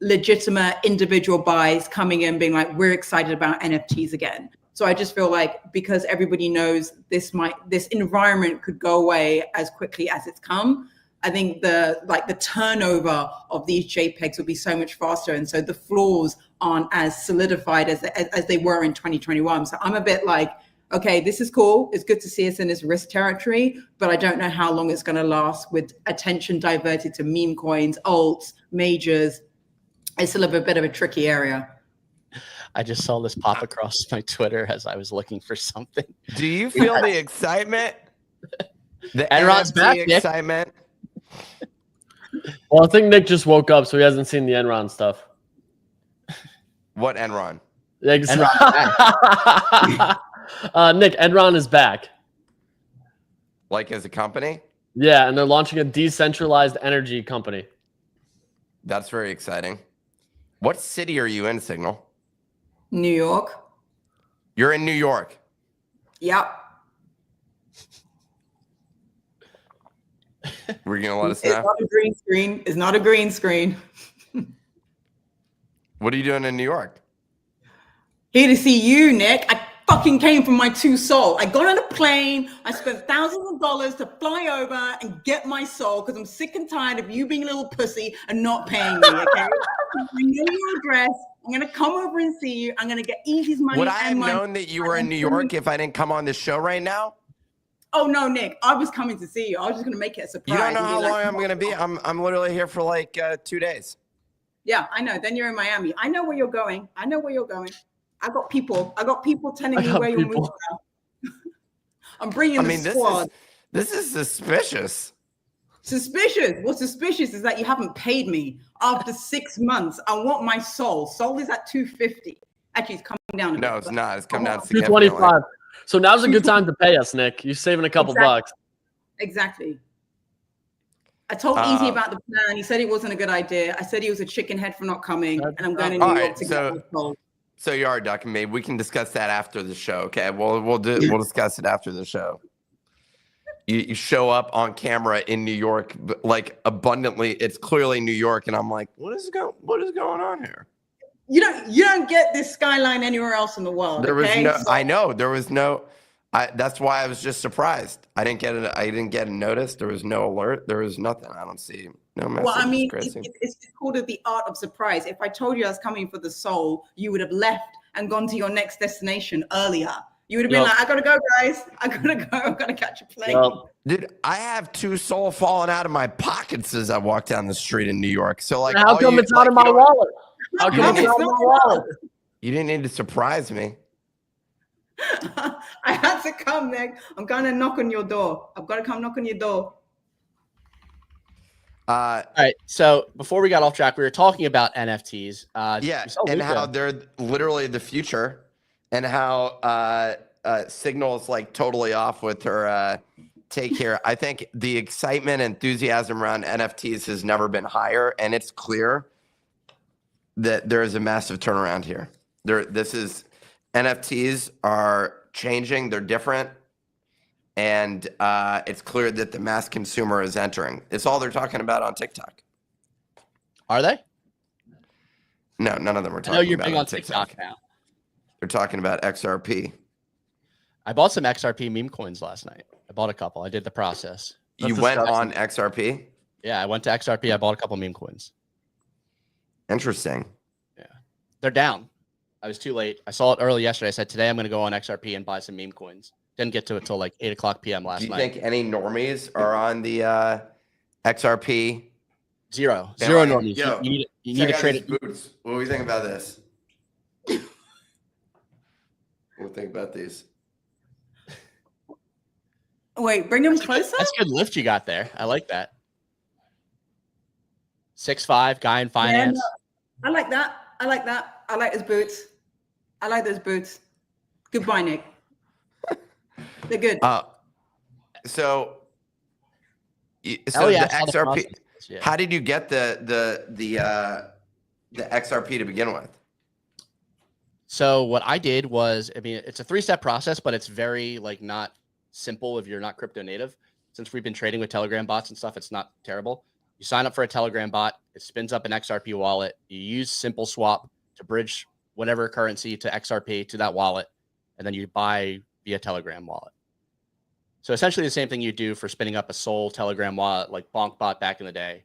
Speaker 3: legitimate individual buys coming in being like, we're excited about NFTs again. So I just feel like because everybody knows this environment could go away as quickly as it's come, I think the turnover of these JPEGs will be so much faster. And so the floors aren't as solidified as they were in 2021. So I'm a bit like, okay, this is cool. It's good to see us in this risk territory, but I don't know how long it's going to last with attention diverted to meme coins, alts, majors. It's still a bit of a tricky area.
Speaker 1: I just saw this pop across my Twitter as I was looking for something.
Speaker 7: Do you feel the excitement? The
Speaker 1: Enron's
Speaker 7: NFT
Speaker 1: back, Nick.
Speaker 7: excitement?
Speaker 2: Well, I think Nick just woke up, so he hasn't seen the Enron stuff.
Speaker 7: What Enron?
Speaker 2: Exactly. Nick, Enron is back.
Speaker 7: Like as a company?
Speaker 2: Yeah, and they're launching a decentralized energy company.
Speaker 7: That's very exciting. What city are you in, Signal?
Speaker 3: New York.
Speaker 7: You're in New York.
Speaker 3: Yep.
Speaker 7: We're going to let us
Speaker 3: It's
Speaker 7: know?
Speaker 3: not a green screen. It's not a green screen.
Speaker 7: What are you doing in New York?
Speaker 3: Here to see you, Nick. I fucking came from my two soul. I got on a plane. I spent thousands of dollars to fly over and get my soul because I'm sick and tired of you being a little pussy and not paying me, okay? I know your address. I'm going to come over and see you. I'm going to get Easy's money.
Speaker 7: Would I have known that you were in New York if I didn't come on this show right now?
Speaker 3: Oh, no, Nick. I was coming to see you. I was just going to make it a surprise.
Speaker 7: You don't know how long I'm going to be. I'm literally here for like 2 days.
Speaker 3: Yeah, I know. Then you're in Miami. I know where you're going. I know where you're going. I got people telling me where you're moving now. I'm bringing the squad.
Speaker 7: This is suspicious.
Speaker 3: Suspicious? What's suspicious is that you haven't paid me after 6 months. I want my soul. Soul is at 250. Actually, it's coming down.
Speaker 7: No, it's not. It's come down to
Speaker 2: 225. So now's a good time to pay us, Nick. You're saving a couple bucks.
Speaker 3: Exactly. I told Easy about the plan. He said it wasn't a good idea. I said he was a chicken head for not coming, and I'm going to New York to get my soul.
Speaker 7: So you are ducking me. We can discuss that after the show. Okay, we'll discuss it after the show. You show up on camera in New York, like abundantly. It's clearly New York, and I'm like, what is going on here?
Speaker 3: You don't get this skyline anywhere else in the world.
Speaker 7: There
Speaker 3: okay?
Speaker 7: was no. I know there was no. That's why I was just surprised. I didn't get it. I didn't get a notice. There was no alert. There was nothing. I don't see no message.
Speaker 3: Well, I mean, it's called the art of surprise. If I told you I was coming for the soul, you would have left and gone to your next destination earlier. You would have been like, I gotta go, guys. I gotta go. I gotta catch a plane.
Speaker 7: Dude, I have 2 soul falling out of my pockets as I walk down the street in New York. So like,
Speaker 2: how come it's out of my wallet? How come it's out of my wallet?
Speaker 7: You didn't need to surprise me.
Speaker 3: I had to come, Nick. I'm gonna knock on your door. I've got to come knock on your door.
Speaker 1: All right. So before we got off track, we were talking about NFTs.
Speaker 7: Yeah, and how they're literally the future. and how Signal's like totally off with her take here. I think the excitement and enthusiasm around NFTs has never been higher, and it's clear that there is a massive turnaround here. NFTs are changing, they're different, and it's clear that the mass consumer is entering. It's all they're talking about on TikTok.
Speaker 1: Are they?
Speaker 7: No, none of them are talking
Speaker 1: I know you're
Speaker 7: about
Speaker 1: big
Speaker 7: it
Speaker 1: on TikTok now.
Speaker 7: They're talking about XRP.
Speaker 1: I bought some XRP meme coins last night. I bought a couple. I did the process.
Speaker 7: You went on XRP?
Speaker 1: Yeah, I went to XRP. I bought a couple meme coins.
Speaker 7: Interesting.
Speaker 1: Yeah. They're down. I was too late. I saw it early yesterday. I said, today I'm going to go on XRP and buy some meme coins. Didn't get to it till like 8 o'clock p.m. last night.
Speaker 7: Do you think any normies are on the XRP?
Speaker 1: Zero
Speaker 7: Like,
Speaker 1: normies.
Speaker 7: Yo,
Speaker 1: You need to trade it.
Speaker 7: Boots. What do we think about this? What do we think about these?
Speaker 3: Wait, bring them closer.
Speaker 1: That's good lift you got there. I like that. 6'5" guy in finance.
Speaker 3: Yeah, no, I like that. I like that. I like those boots. I like those boots. Goodbye, Nick. They're good.
Speaker 7: So
Speaker 1: yeah,
Speaker 7: the XRP. Yeah. How did you get the XRP to begin with?
Speaker 1: So what I did was, I mean, it's a 3-step process, but it's very like not simple if you're not crypto native. Since we've been trading with Telegram bots and stuff, it's not terrible. You sign up for a Telegram bot, it spins up an XRP wallet. You use Simple Swap to bridge whatever currency to XRP to that wallet, and then you buy via Telegram wallet. So essentially the same thing you do for spinning up a Sol Telegram wallet like BonkBot back in the day.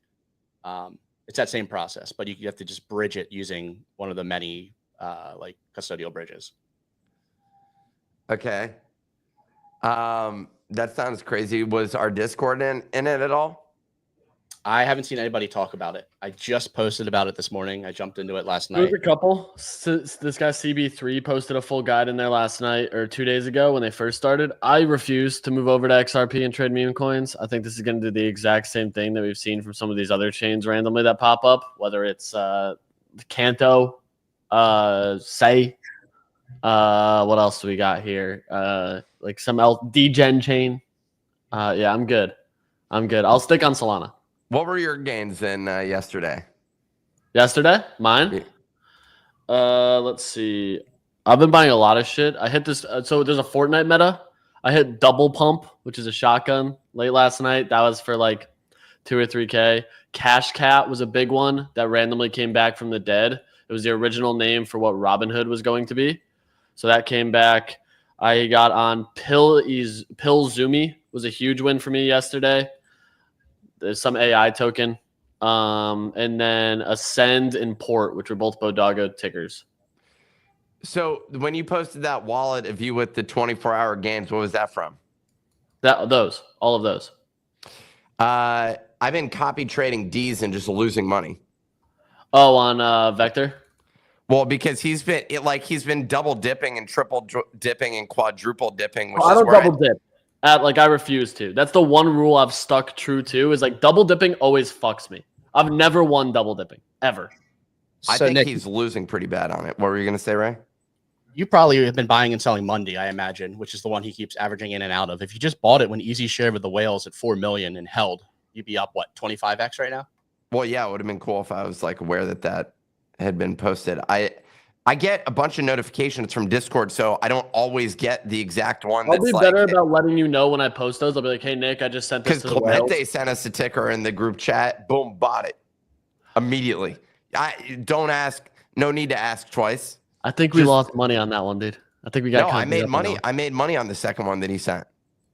Speaker 1: It's that same process, but you have to just bridge it using one of the many like custodial bridges.
Speaker 7: Okay. That sounds crazy. Was our Discord in it at all?
Speaker 1: I haven't seen anybody talk about it. I just posted about it this morning. I jumped into it last night.
Speaker 2: There's a couple. This guy CB3 posted a full guide in there last night or 2 days ago when they first started. I refuse to move over to XRP and trade meme coins. I think this is going to do the exact same thing that we've seen from some of these other chains randomly that pop up, whether it's Canto, Say. What else do we got here? Like some DGen chain. Yeah, I'm good. I'll stick on Solana.
Speaker 7: What were your gains in yesterday?
Speaker 2: Yesterday? Mine? Yeah. Let's see. I've been buying a lot of shit. I hit this. So there's a Fortnite meta. I hit Double Pump, which is a shotgun, late last night. That was for like 2 or 3K. Cash Cat was a big one that randomly came back from the dead. It was the original name for what Robinhood was going to be. So that came back. I got on Pill Zumi was a huge win for me yesterday. There's some AI token. And then Ascend and Port, which were both Bodago tickers.
Speaker 7: So when you posted that wallet of you with the 24-hour gains, what was that from?
Speaker 2: All of those.
Speaker 7: I've been copy trading D's and just losing money.
Speaker 2: Oh, on Vector?
Speaker 7: Well, because he's been double dipping and triple dipping and quadruple dipping. Which
Speaker 2: I don't double dip. I refuse to. That's the one rule I've stuck true to is like double dipping always fucks me. I've never won double dipping ever.
Speaker 7: I think Nick, he's losing pretty bad on it. What were you going to say, Ray?
Speaker 1: You probably have been buying and selling Monday, I imagine, which is the one he keeps averaging in and out of. If you just bought it when Easy shared with the whales at 4 million and held, you'd be up, what, 25x right now?
Speaker 7: Well, yeah, it would have been cool if I was like aware that had been posted. I get a bunch of notifications from Discord, so I don't always get the exact one.
Speaker 2: I'll be better about letting you know when I post those. I'll be like, hey, Nick, I just sent this to the whales.
Speaker 7: Because Clemente sent us a ticker in the group chat. Boom, bought it immediately. Don't ask. No need to ask twice.
Speaker 2: I think we lost money on that one, dude. I think we got.
Speaker 7: No, I made money. I made money on the second one that he sent.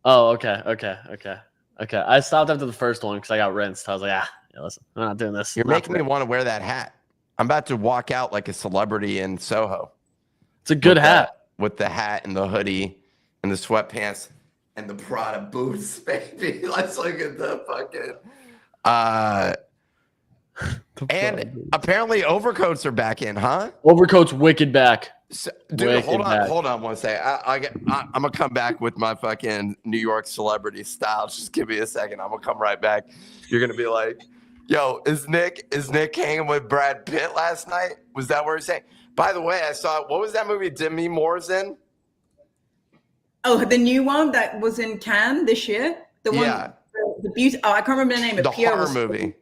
Speaker 2: Oh, okay. I stopped after the first one because I got rinsed. I was like, yeah, listen, I'm not doing this.
Speaker 7: You're making me want to wear that hat. I'm about to walk out like a celebrity in Soho.
Speaker 2: It's a good hat.
Speaker 7: With the hat and the hoodie and the sweatpants and the Prada boots, baby. Let's look at the fucking. And apparently overcoats are back in, huh?
Speaker 2: Overcoats wicked back.
Speaker 7: So, dude, hold on one second. I'm gonna come back with my fucking New York celebrity style. Just give me a second. I'm gonna come right back. You're gonna be like, Yo, is Nick hanging with Brad Pitt last night? Was that what he's saying? By the way, I saw, what was that movie Demi Moore's in?
Speaker 3: Oh, the new one that was in Cannes this year. The one, the beauty. Oh, I can't remember the name.
Speaker 7: The horror movie.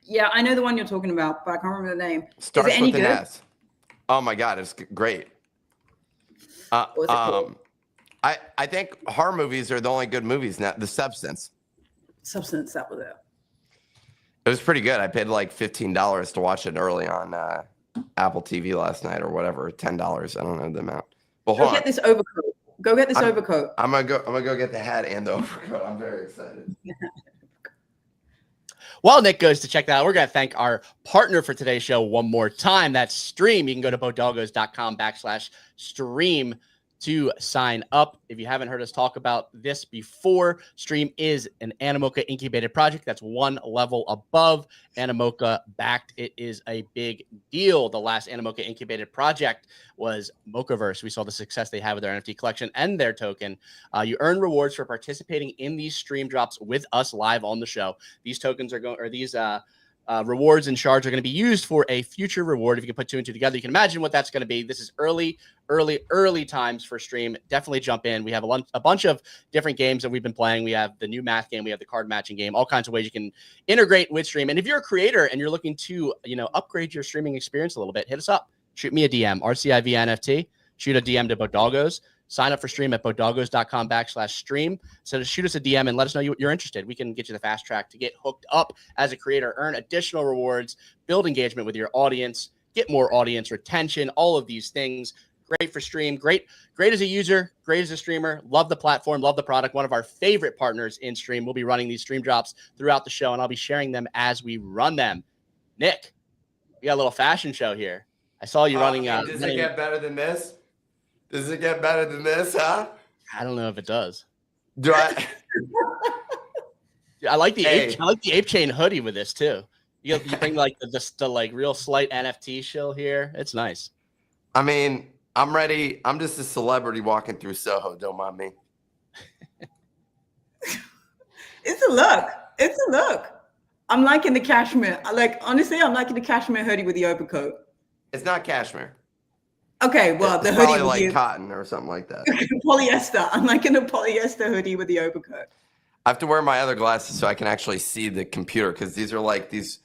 Speaker 3: Yeah, I know the one you're talking about, but I can't remember the name.
Speaker 7: Starts
Speaker 3: Is it any
Speaker 7: with an
Speaker 3: good?
Speaker 7: S. Oh my God, it's great.
Speaker 3: What was it called?
Speaker 7: I think horror movies are the only good movies now. The Substance.
Speaker 3: Substance, that was it.
Speaker 7: It was pretty good. I paid like $15 to watch it early on Apple TV last night or whatever. $10. I don't know the amount. Well,
Speaker 3: Go get this overcoat. Go get this overcoat.
Speaker 7: I'm gonna go get the hat and the overcoat. I'm very excited.
Speaker 1: While Nick goes to check that out, we're going to thank our partner for today's show one more time. That's Stream. You can go to bodogos.com/stream to sign up. If you haven't heard us talk about this before, Stream is an Animoca incubated project that's one level above Animoca backed. It is a big deal. The last Animoca incubated project was Mochaverse. We saw the success they had with their NFT collection and their token. You earn rewards for participating in these stream drops with us live on the show. These tokens are going, or these rewards and shards are going to be used for a future reward. If you can put two and two together, you can imagine what that's going to be. This is early times for Stream. Definitely jump in. We have a bunch of different games that we've been playing. We have the new math game. We have the card matching game, all kinds of ways you can integrate with Stream. And if you're a creator and you're looking to, upgrade your streaming experience a little bit, hit us up. Shoot me a DM, RCIVNFT. Shoot a DM to Bodogos. Sign up for Stream at bodogos.com/stream. So shoot us a DM and let us know you're interested. We can get you the fast track to get hooked up as a creator, earn additional rewards, build engagement with your audience, get more audience retention, all of these things. Great for Stream. Great as a user, great as a streamer. Love the platform, love the product. One of our favorite partners in Stream. We'll be running these stream drops throughout the show, and I'll be sharing them as we run them. Nick, we got a little fashion show here. I saw you running.
Speaker 7: Does it get better than this? Does it get better than this, huh?
Speaker 1: I don't know if it does.
Speaker 7: Do I?
Speaker 1: I like the ape chain hoodie with this too. You bring like the like real slight NFT shill here. It's nice.
Speaker 7: I mean, I'm ready. I'm just a celebrity walking through Soho. Don't mind me.
Speaker 3: It's a look. It's a look. I'm liking the cashmere. Honestly, I'm liking the cashmere hoodie with the overcoat.
Speaker 7: It's not cashmere.
Speaker 3: Okay, well,
Speaker 7: it's
Speaker 3: the hoodie
Speaker 7: probably
Speaker 3: with
Speaker 7: like
Speaker 3: the
Speaker 7: cotton or something like that.
Speaker 3: polyester. I'm liking the polyester hoodie with the overcoat.
Speaker 7: I have to wear my other glasses so I can actually see the computer because these are like these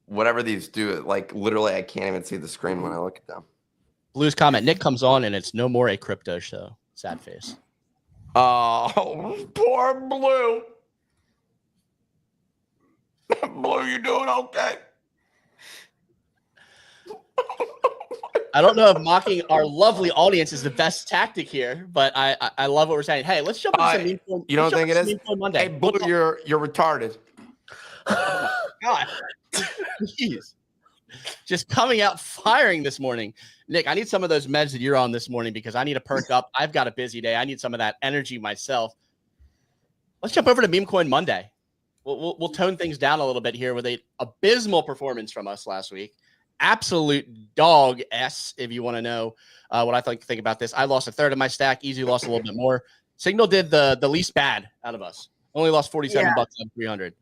Speaker 7: whatever these do. Like literally, I can't even see the screen when I look at them.
Speaker 1: Blue's comment. Nick comes on and it's no more a crypto show. Sad face.
Speaker 7: Oh, poor Blue. Blue, you doing okay?
Speaker 1: I don't know if mocking our lovely audience is the best tactic here, but I love what we're saying. Hey, let's jump into some meme coin.
Speaker 7: You don't think it is?
Speaker 1: Monday.
Speaker 7: Hey, Blue, you're retarded.
Speaker 1: Oh my God. Jeez. Just coming out firing this morning. Nick, I need some of those meds that you're on this morning because I need to perk up. I've got a busy day. I need some of that energy myself. Let's jump over to Memecoin Monday. We'll tone things down a little bit here with an abysmal performance from us last week. Absolute dog S, if you want to know what I think about this. I lost a third of my stack. Easy lost a little bit more. Signal did the least bad out of us. Only lost 47 bucks on 300.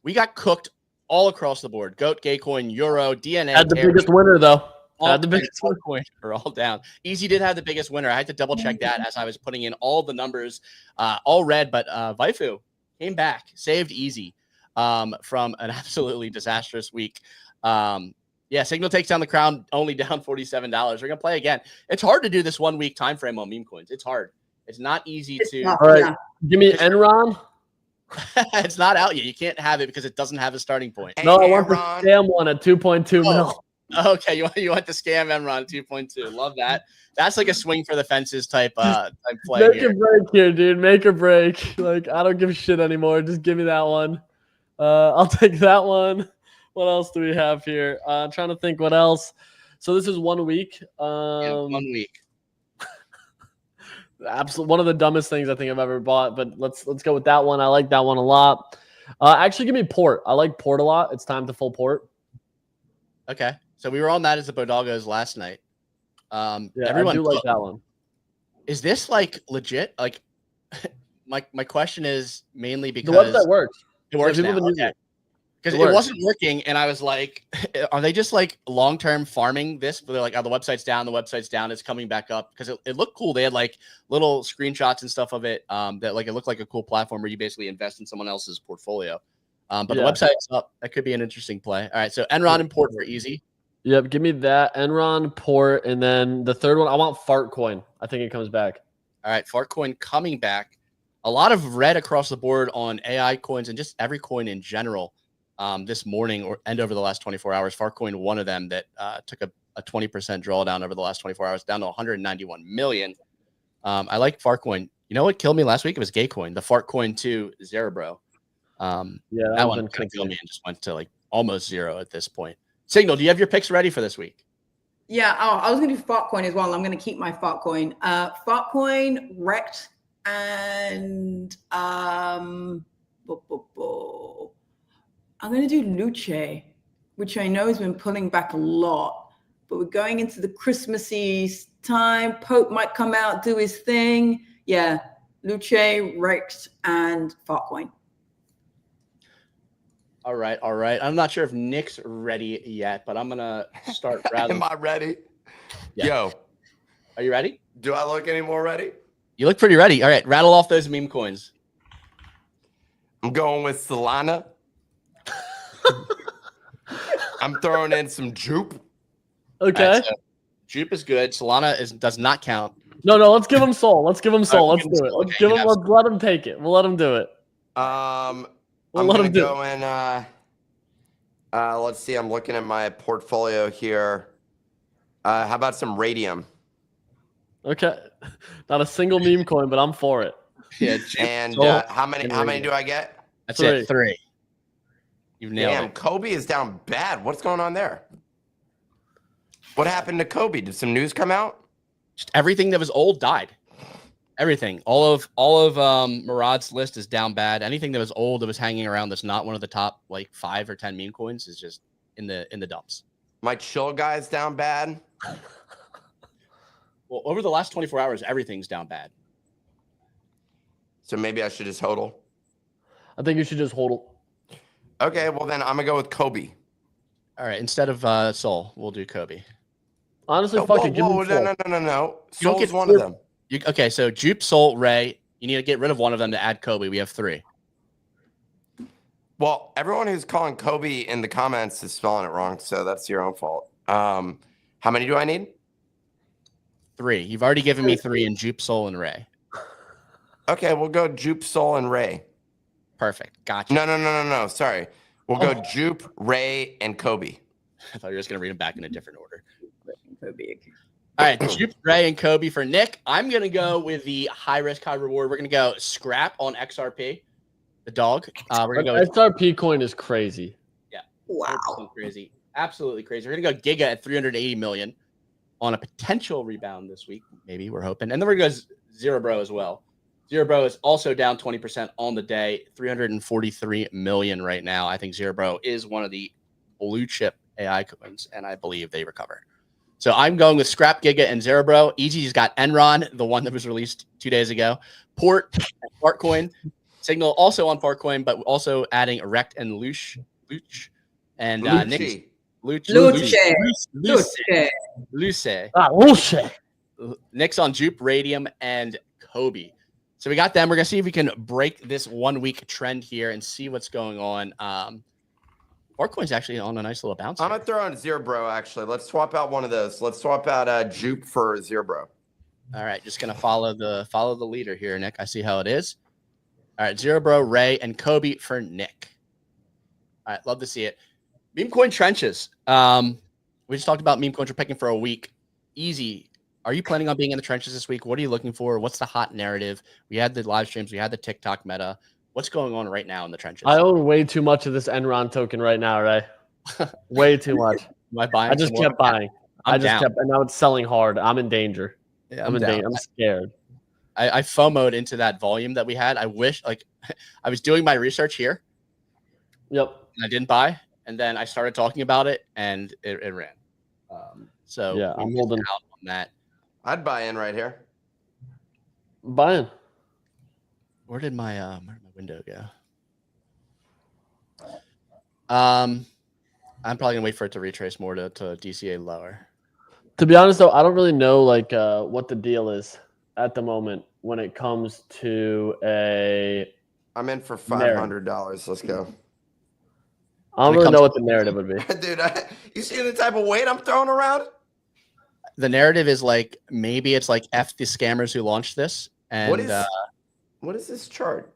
Speaker 1: We got cooked all across the board. GOAT, Gaycoin, Euro, DNA.
Speaker 2: Had the biggest winner though. Had the biggest
Speaker 1: winner. Are all down. Easy did have the biggest winner. I had to double check that as I was putting in all the numbers, all red. But Waifu came back, saved Easy from an absolutely disastrous week. Yeah, Signal takes down the crown, only down $47. We're gonna play again. It's hard to do this 1 week time frame on meme coins. It's hard. It's not easy to.
Speaker 2: All right, give me ENRON.
Speaker 1: It's not out yet. You can't have it because it doesn't have a starting point.
Speaker 2: No, I want the scam one at 2.2 mil.
Speaker 1: Okay, you want the scam ENRON 2.2. Love that. That's like a swing for the fences type play.
Speaker 2: Make or break here, dude. Make or break. Like I don't give a shit anymore. Just give me that one. I'll take that one. What else do we have here? I'm trying to think what else. So this is 1 week.
Speaker 1: 1 week.
Speaker 2: Absolutely one of the dumbest things I think I've ever bought, but let's go with that one. I like that one a lot. Actually, give me Port. I like Port a lot. It's time to full Port.
Speaker 1: Okay, so we were on that as the Bodogos last night.
Speaker 2: Yeah,
Speaker 1: everyone
Speaker 2: I do like that one.
Speaker 1: Is this like legit? Like, my question is mainly because
Speaker 2: the website works.
Speaker 1: It works now.
Speaker 2: Okay.
Speaker 1: because it wasn't working, and I was like, "Are they just like long-term farming this?" But they're like, "Oh, the website's down. The website's down. It's coming back up." Because it looked cool. They had like little screenshots and stuff of it. That like it looked like a cool platform where you basically invest in someone else's portfolio. But the website's up. That could be an interesting play. All right, so Enron and Port for easy.
Speaker 2: Yep, give me that Enron, Port, and then the third one. I want Fart Coin. I think it comes back.
Speaker 1: All right, Fart Coin coming back. A lot of red across the board on AI coins and just every coin in general. This morning and over the last 24 hours, Farcoin, one of them that took a 20% drawdown over the last 24 hours, down to 191 million. I like Farcoin. You know what killed me last week? It was Gaycoin, the Farcoin 2 Zerobro. That one kind of killed me and just went to like almost zero at this point. Signal, do you have your picks ready for this week?
Speaker 3: Yeah. Oh, I was going to do Fartcoin as well. I'm going to keep my Fartcoin. Fartcoin wrecked and I'm going to do Luce, which I know has been pulling back a lot, but we're going into the Christmassy time. Pope might come out, do his thing. Yeah, Luce, Rex, and Fartcoin.
Speaker 1: All right. I'm not sure if Nick's ready yet, but I'm going to start rattling.
Speaker 7: Am I ready?
Speaker 1: Yeah.
Speaker 7: Yo.
Speaker 1: Are you ready?
Speaker 7: Do I look any more ready?
Speaker 1: You look pretty ready. All right, rattle off those meme coins.
Speaker 7: I'm going with Solana. I'm throwing in some Jupe.
Speaker 2: Okay.
Speaker 1: Right, so Jupe is good. Solana does not count.
Speaker 2: No, let's give him Soul. Let's give him Soul.
Speaker 1: Right,
Speaker 2: Let's do it.
Speaker 1: Soul.
Speaker 2: Let's give him. Let's let him take it. We'll let him do it.
Speaker 7: I'm
Speaker 2: let him do
Speaker 7: go in. Let's see. I'm looking at my portfolio here. How about some Radium?
Speaker 2: Okay. Not a single meme coin, but I'm for it.
Speaker 1: Yeah.
Speaker 7: And how many do I get?
Speaker 1: That's it. 3. You've nailed
Speaker 7: Damn,
Speaker 1: it.
Speaker 7: Kobe is down bad. What's going on there? What happened to Kobe? Did some news come out?
Speaker 1: Just everything that was old died. Everything. All of Murad's list is down bad. Anything that was old that was hanging around that's not one of the top like 5 or 10 meme coins is just in the dumps.
Speaker 7: My chill guy's down bad.
Speaker 1: Well, over the last 24 hours, everything's down bad.
Speaker 7: So maybe I should just hodl.
Speaker 2: I think you should just hold it.
Speaker 7: Okay, well then I'm gonna go with Kobe.
Speaker 1: All right, instead of Soul, we'll do Kobe.
Speaker 2: Honestly,
Speaker 7: No,
Speaker 2: fuck it. Give him Soul.
Speaker 7: No.
Speaker 1: You don't
Speaker 7: Soul's
Speaker 1: get
Speaker 7: one of them.
Speaker 1: Okay, so Jupe, Soul, Ray. You need to get rid of one of them to add Kobe. We have 3.
Speaker 7: Well, everyone who's calling Kobe in the comments is spelling it wrong, so that's your own fault. How many do I need?
Speaker 1: 3. You've already given me 3 in Jupe, Soul, and Ray.
Speaker 7: Okay, we'll go Jupe, Soul, and Ray.
Speaker 1: Perfect. Gotcha.
Speaker 7: No. Sorry. We'll go Jupe, Ray, and Kobe.
Speaker 1: I thought you were just going to read them back in a different order.
Speaker 3: Kobe.
Speaker 1: All right, Jupe, Ray, and Kobe for Nick. I'm going to go with the high risk, high reward. We're going to go Scrap on XRP, the dog. We're going to go
Speaker 2: XRP coin is crazy.
Speaker 1: Yeah.
Speaker 3: Wow.
Speaker 1: Crazy. Absolutely crazy. We're going to go Giga at 380 million on a potential rebound this week. Maybe we're hoping. And then we're going to go Zero Bro as well. Zero Bro is also down 20% on the day, 343 million right now. I think Zero Bro is one of the blue chip AI coins, and I believe they recover. So I'm going with Scrap, Giga, and Zero Bro. EG's got Enron, the one that was released 2 days ago. Port, and Fartcoin. Signal also on Fartcoin, but also adding Rect and Luch. And Nick's Luce. Nick's on Jupe, Radium, and Kobe. So we got them. We're going to see if we can break this 1 week trend here and see what's going on. Fartcoin's actually on a nice little bounce.
Speaker 7: I'm going to throw in Zero Bro, actually. Let's swap out one of those. Let's swap out Jupe for Zero Bro.
Speaker 1: All right. Just going to follow the leader here, Nick. I see how it is. All right. Zero Bro, Ray, and Kobe for Nick. All right. Love to see it. Memecoin Trenches. We just talked about meme coins we're picking for a week. Easy. Are you planning on being in the trenches this week? What are you looking for? What's the hot narrative? We had the live streams. We had the TikTok meta. What's going on right now in the trenches?
Speaker 2: I own way too much of this Enron token right now, right? Way too much.
Speaker 1: Am I buying?
Speaker 2: I just kept buying.
Speaker 1: And
Speaker 2: now it's selling hard. I'm in danger.
Speaker 1: Yeah,
Speaker 2: I'm in danger. I'm scared.
Speaker 1: I FOMO'd into that volume that we had. I wish, I was doing my research here.
Speaker 2: Yep.
Speaker 1: And I didn't buy. And then I started talking about it, and it ran. So
Speaker 2: yeah, I'm holding
Speaker 1: out on that.
Speaker 7: I'd buy in right here.
Speaker 2: Buying.
Speaker 1: Where did my window go? I'm probably gonna wait for it to retrace more to DCA lower.
Speaker 2: To be honest, though, I don't really know like what the deal is at the moment when it comes to a.
Speaker 7: I'm in for
Speaker 2: Narrative.
Speaker 7: $500. Let's go.
Speaker 2: I don't
Speaker 1: When it
Speaker 2: really
Speaker 1: comes
Speaker 2: know
Speaker 1: to-
Speaker 2: what the narrative would be.
Speaker 7: Dude, you see the type of weight I'm throwing around?
Speaker 1: The narrative is like maybe it's like F the scammers who launched this and
Speaker 7: What is this chart?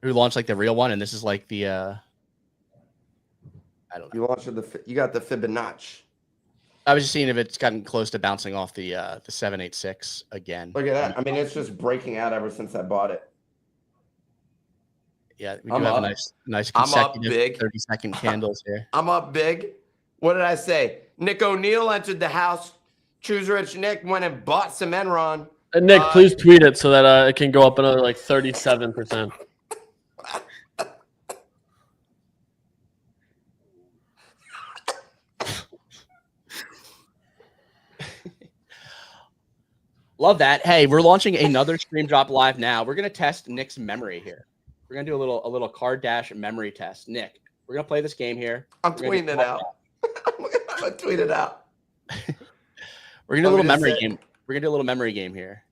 Speaker 1: who launched like the real one, and this is like the I don't know.
Speaker 7: You launched you got the Fibonacci.
Speaker 1: I was just seeing if it's gotten close to bouncing off the 786 again.
Speaker 7: Look at that. I mean, it's just breaking out ever since I bought it.
Speaker 1: Yeah, we
Speaker 7: I'm
Speaker 1: do have
Speaker 7: up.
Speaker 1: a nice
Speaker 7: I'm up
Speaker 1: consecutive
Speaker 7: big.
Speaker 1: 30-second candles here.
Speaker 7: I'm up big. What did I say? Nick O'Neill entered the house. Choose Rich Nick went and bought some Enron.
Speaker 2: And Nick, please tweet it so that it can go up another like 37%.
Speaker 1: Love that. Hey, we're launching another StreamDROP live now. We're gonna test Nick's memory here. We're gonna do a little card dash memory test. Nick, we're gonna play this game here.
Speaker 7: I'm tweeting it out. I'm gonna tweet it out.
Speaker 1: We're gonna do a little memory game. We're gonna do a little memory game here.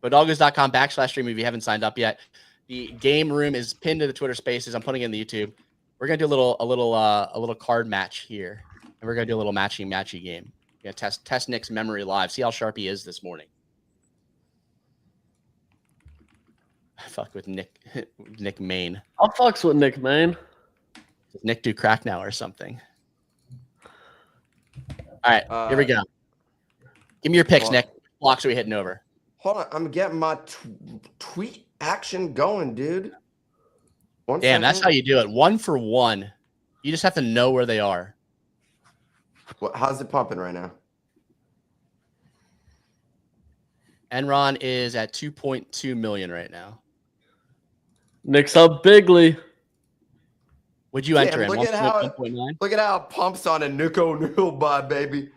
Speaker 1: Bodogos.com/stream if you haven't signed up yet. The game room is pinned to the Twitter Spaces. I'm putting it in the YouTube. We're gonna do a little card match here, and we're gonna do a little matchy game. We're gonna test Nick's memory live. See how sharp he is this morning. Fuck with Nick Main.
Speaker 2: I'll fucks with Nick, man.
Speaker 1: Does Nick do crack now or something? All right, here we go. Give me your picks, Nick. Blocks are we hitting over?
Speaker 7: Hold on, I'm getting my tweet action going, dude.
Speaker 1: Damn, that's how you do it. 1 for 1. You just have to know where they are.
Speaker 7: How's it pumping right now?
Speaker 1: Enron is at 2.2 million right now.
Speaker 2: Nick's up bigly.
Speaker 1: Would you enter in?
Speaker 7: Look at how it pumps on a Nick O'Neill buy, baby.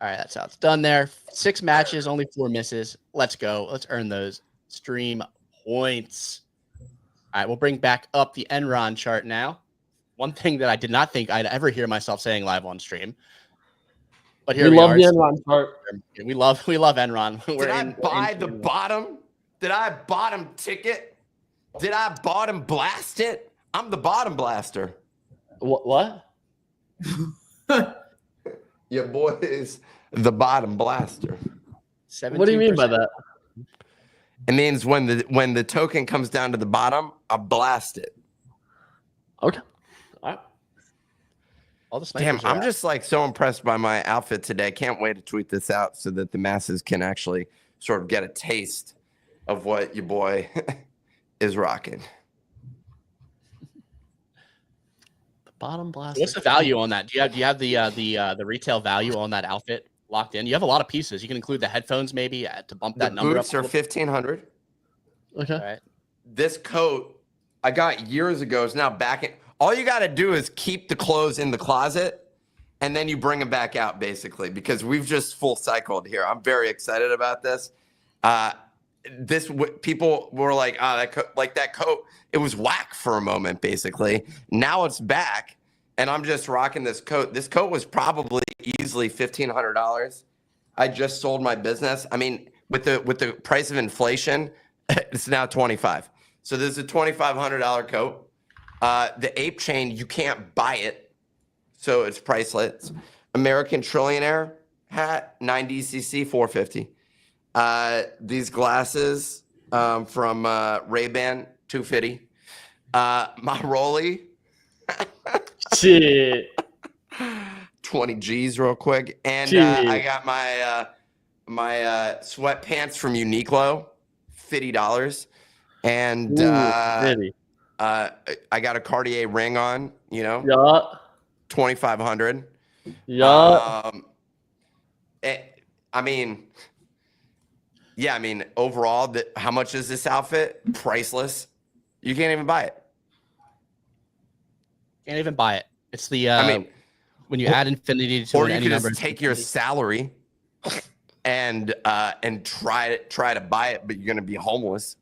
Speaker 1: All right, that's how it's done there. 6 matches, only 4 misses. Let's go. Let's earn those stream points. All right, we'll bring back up the Enron chart now. One thing that I did not think I'd ever hear myself saying live on stream. But here we
Speaker 2: love
Speaker 1: are.
Speaker 2: the Enron chart.
Speaker 1: We love Enron.
Speaker 7: Did I buy the bottom? Did I bottom ticket? Did I bottom blast it? I'm the bottom blaster.
Speaker 2: What?
Speaker 7: Your boy is the bottom blaster.
Speaker 1: 17%.
Speaker 2: What do you mean by that?
Speaker 7: It means when the token comes down to the bottom, I blast it.
Speaker 2: Okay. All right.
Speaker 1: All the
Speaker 7: Damn,
Speaker 1: snipers are
Speaker 7: I'm
Speaker 1: out.
Speaker 7: just like so impressed by my outfit today. Can't wait to tweet this out so that the masses can actually sort of get a taste of what your boy is rocking.
Speaker 2: The bottom blast.
Speaker 1: What's the value on that? Do you have the retail value on that outfit locked in? You have a lot of pieces. You can include the headphones maybe to bump that
Speaker 7: The
Speaker 1: number up.
Speaker 7: boots are $1,500.
Speaker 2: Okay.
Speaker 1: All right.
Speaker 7: This coat I got years ago is now back in. All you got to do is keep the clothes in the closet, and then you bring them back out, basically, because we've just full cycled here. I'm very excited about this. People were like, that coat, it was whack for a moment, basically. Now it's back, and I'm just rocking this coat. This coat was probably easily $1,500. I just sold my business. I mean, with the price of inflation, it's now $25. So this is a $2,500 coat. The ape chain, you can't buy it, so it's priceless. American Trillionaire hat, 9DCC, $450. These glasses from Ray-Ban, $250. My Rolly,
Speaker 2: Shit.
Speaker 7: 20 G's real quick. And
Speaker 2: Shit.
Speaker 7: I got my sweatpants from Uniqlo, $50. And
Speaker 2: Really?
Speaker 7: I got a Cartier ring on,
Speaker 2: Yeah.
Speaker 7: $2,500.
Speaker 2: Yeah.
Speaker 7: Overall, how much is this outfit? Priceless. You can't even buy it.
Speaker 1: Can't even buy it. It's the when you add infinity to
Speaker 7: Or you
Speaker 1: any
Speaker 7: can
Speaker 1: number,
Speaker 7: just take your salary and try to buy it, but you're gonna be homeless.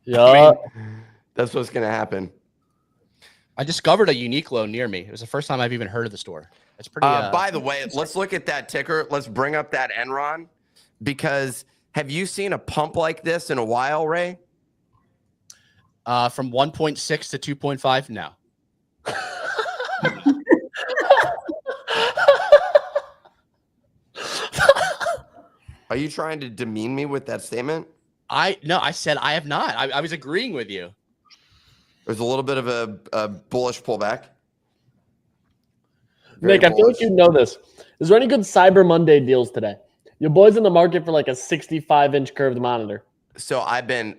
Speaker 2: Yeah.
Speaker 7: That's what's gonna happen.
Speaker 1: I discovered a unique loan near me. It was the first time I've even heard of the store. It's pretty.
Speaker 7: By the way, let's look at that ticker. Let's bring up that Enron, because have you seen a pump like this in a while, Ray?
Speaker 1: From 1.6 to 2.5 now.
Speaker 7: Are you trying to demean me with that statement?
Speaker 1: No, I said I have not. I was agreeing with you.
Speaker 7: There's a little bit of a bullish pullback.
Speaker 2: Nick, I feel like you know this. Is there any good Cyber Monday deals today? Your boy's in the market for like a 65-inch curved monitor.
Speaker 7: So I've been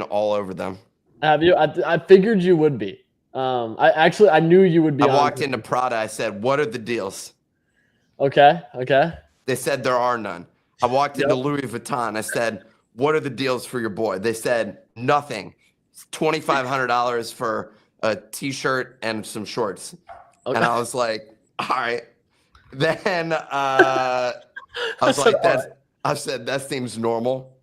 Speaker 7: all over them.
Speaker 2: Have you? I figured you would be. I knew you would be.
Speaker 7: I walked into Prada. I said, "What are the deals?"
Speaker 2: Okay.
Speaker 7: They said there are none. I walked into Louis Vuitton. I said, "What are the deals for your boy?" They said nothing. It's $2,500 for a T-shirt and some shorts. Okay. And I was like, "All right." Then I was like, I said that seems normal.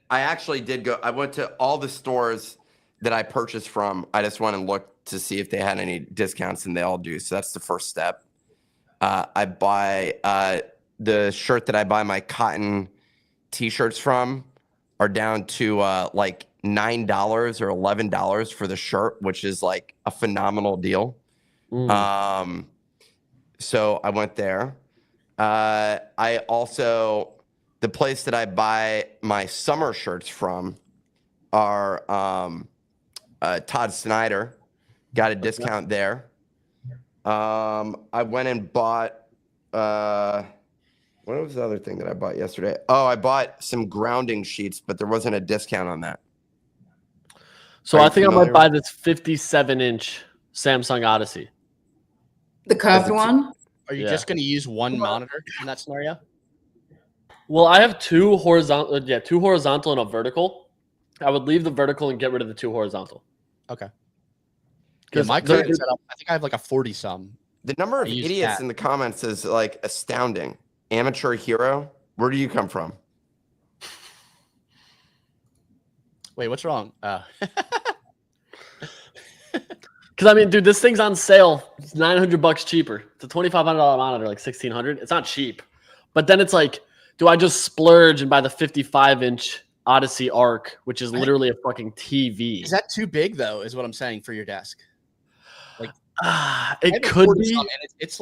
Speaker 7: I actually did go. I went to all the stores that I purchased from. I just went and looked to see if they had any discounts, and they all do. So that's the first step. I buy the shirt that I buy my cotton T-shirts from are down to like $9 or $11 for the shirt, which is like a phenomenal deal. So I went there. I also, the place that I buy my summer shirts from are Todd Snyder. Got a discount there. I went and bought, what was the other thing that I bought yesterday? Oh, I bought some grounding sheets, but there wasn't a discount on that.
Speaker 2: So I think I might buy this 57-inch Samsung Odyssey.
Speaker 3: The curved one?
Speaker 1: Are you just going to use one monitor in that scenario?
Speaker 2: Well, I have two horizontal and a vertical. I would leave the vertical and get rid of the two horizontal.
Speaker 1: Okay. Because my current setup, I think I have like a 40-some.
Speaker 7: The number of idiots in the comments is like astounding. Amateur hero, where do you come from?
Speaker 1: Wait, what's wrong?
Speaker 2: Because I mean, dude, this thing's on sale. It's $900 cheaper. It's a $2,500 monitor, like $1,600. It's not cheap, but then it's like, do I just splurge and buy the 55-inch Odyssey Arc, which is literally a fucking TV?
Speaker 1: Is that too big though? Is what I'm saying for your desk. Like,
Speaker 2: it could be.
Speaker 1: It's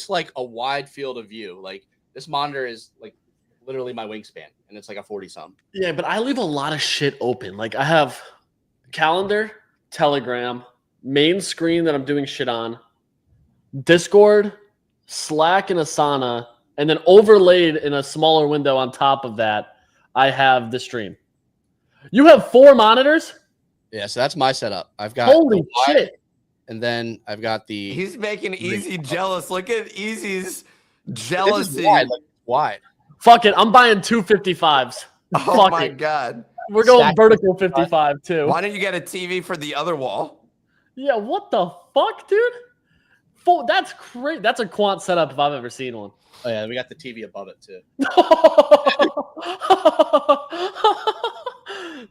Speaker 1: like a wide field of view. Like this monitor is like literally my wingspan, and it's like a 40-some.
Speaker 2: Yeah, but I leave a lot of shit open. Like I have calendar, Telegram, main screen that I'm doing shit on, Discord, Slack, and Asana, and then overlaid in a smaller window on top of that, I have the stream. You have 4 monitors?
Speaker 1: Yeah, so that's my setup. I've got
Speaker 2: holy shit.
Speaker 1: And then I've got the.
Speaker 7: He's making Easy jealous. Look at Easy's jealousy.
Speaker 1: Wide.
Speaker 2: Fuck it. I'm buying 2 55s.
Speaker 7: Oh
Speaker 2: Fuck
Speaker 7: my
Speaker 2: it.
Speaker 7: God.
Speaker 2: We're going vertical 55 too.
Speaker 7: Why don't you get a TV for the other wall?
Speaker 2: Yeah, what the fuck, dude? That's crazy. That's a quant setup if I've ever seen one.
Speaker 1: Oh yeah, we got the TV above it too.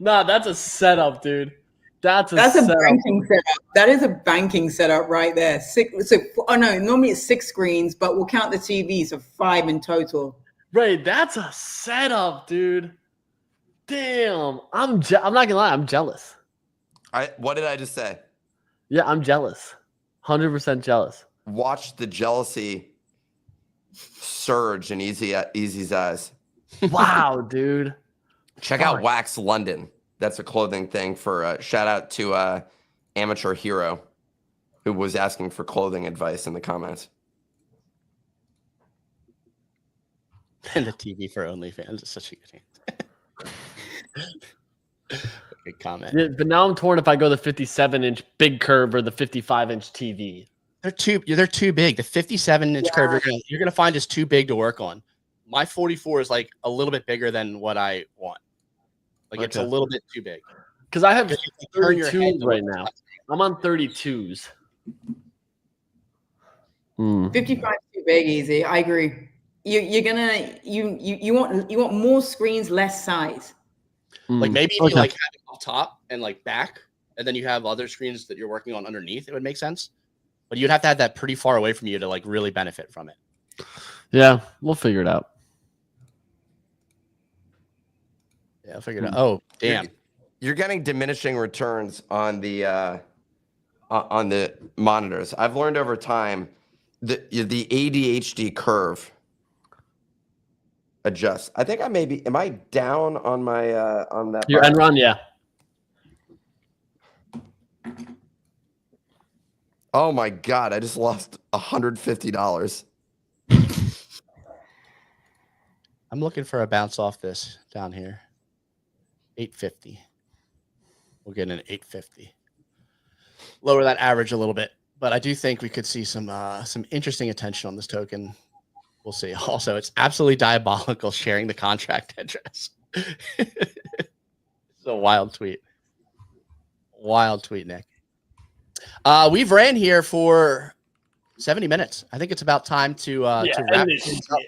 Speaker 2: Nah, that's a setup, dude. That's a
Speaker 3: banking setup. That is a banking setup right there. Normally it's 6 screens, but we'll count the TV, so 5 in total.
Speaker 2: Right, that's a setup, dude. Damn, I'm not gonna lie, I'm jealous.
Speaker 7: What did I just say?
Speaker 2: Yeah, I'm jealous. 100% jealous.
Speaker 7: Watch the jealousy surge in Easy's eyes.
Speaker 2: Wow, dude.
Speaker 7: Check out Wax London. That's a clothing thing for shout out to Amateur Hero, who was asking for clothing advice in the comments.
Speaker 1: And the TV for OnlyFans is such a good good comment.
Speaker 2: Yeah, but now I'm torn if I go the 57-inch big curve or the 55-inch TV.
Speaker 1: They're too big. The 57-inch curve you're gonna find is too big to work on. My 44 is like a little bit bigger than what I want. Like it's a little bit too big.
Speaker 2: Because I have 32s right now. I'm on 32s.
Speaker 3: 55 too big, Easy. I agree. you're gonna you want more screens, less size.
Speaker 1: Like maybe if you
Speaker 2: Okay.
Speaker 1: like have it up top and like back, and then you have other screens that you're working on underneath, it would make sense. But you'd have to have that pretty far away from you to like really benefit from it.
Speaker 2: Yeah, we'll figure it out.
Speaker 1: Yeah, I'll figure it out. Oh, damn.
Speaker 7: You're getting diminishing returns on the monitors. I've learned over time the ADHD curve adjusts. I think am I down on my on that?
Speaker 2: Your ENRON, yeah.
Speaker 7: Oh my god! I just lost $150.
Speaker 1: I'm looking for a bounce off this down here. 850. We'll get an 850. Lower that average a little bit, but I do think we could see some interesting attention on this token. We'll see. Also, it's absolutely diabolical sharing the contract address. It's a wild tweet. Wild tweet, Nick. We've ran here for 70 minutes. I think it's about time to wrap this up.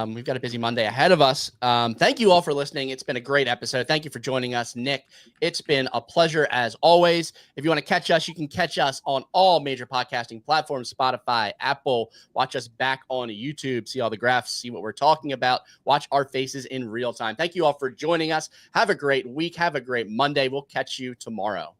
Speaker 1: We've got a busy Monday ahead of us. Thank you all for listening. It's been a great episode. Thank you for joining us, Nick. It's been a pleasure as always. If you want to catch us, you can catch us on all major podcasting platforms, Spotify, Apple. Watch us back on YouTube, see all the graphs, see what we're talking about. Watch our faces in real time. Thank you all for joining us. Have a great week. Have a great Monday. We'll catch you tomorrow.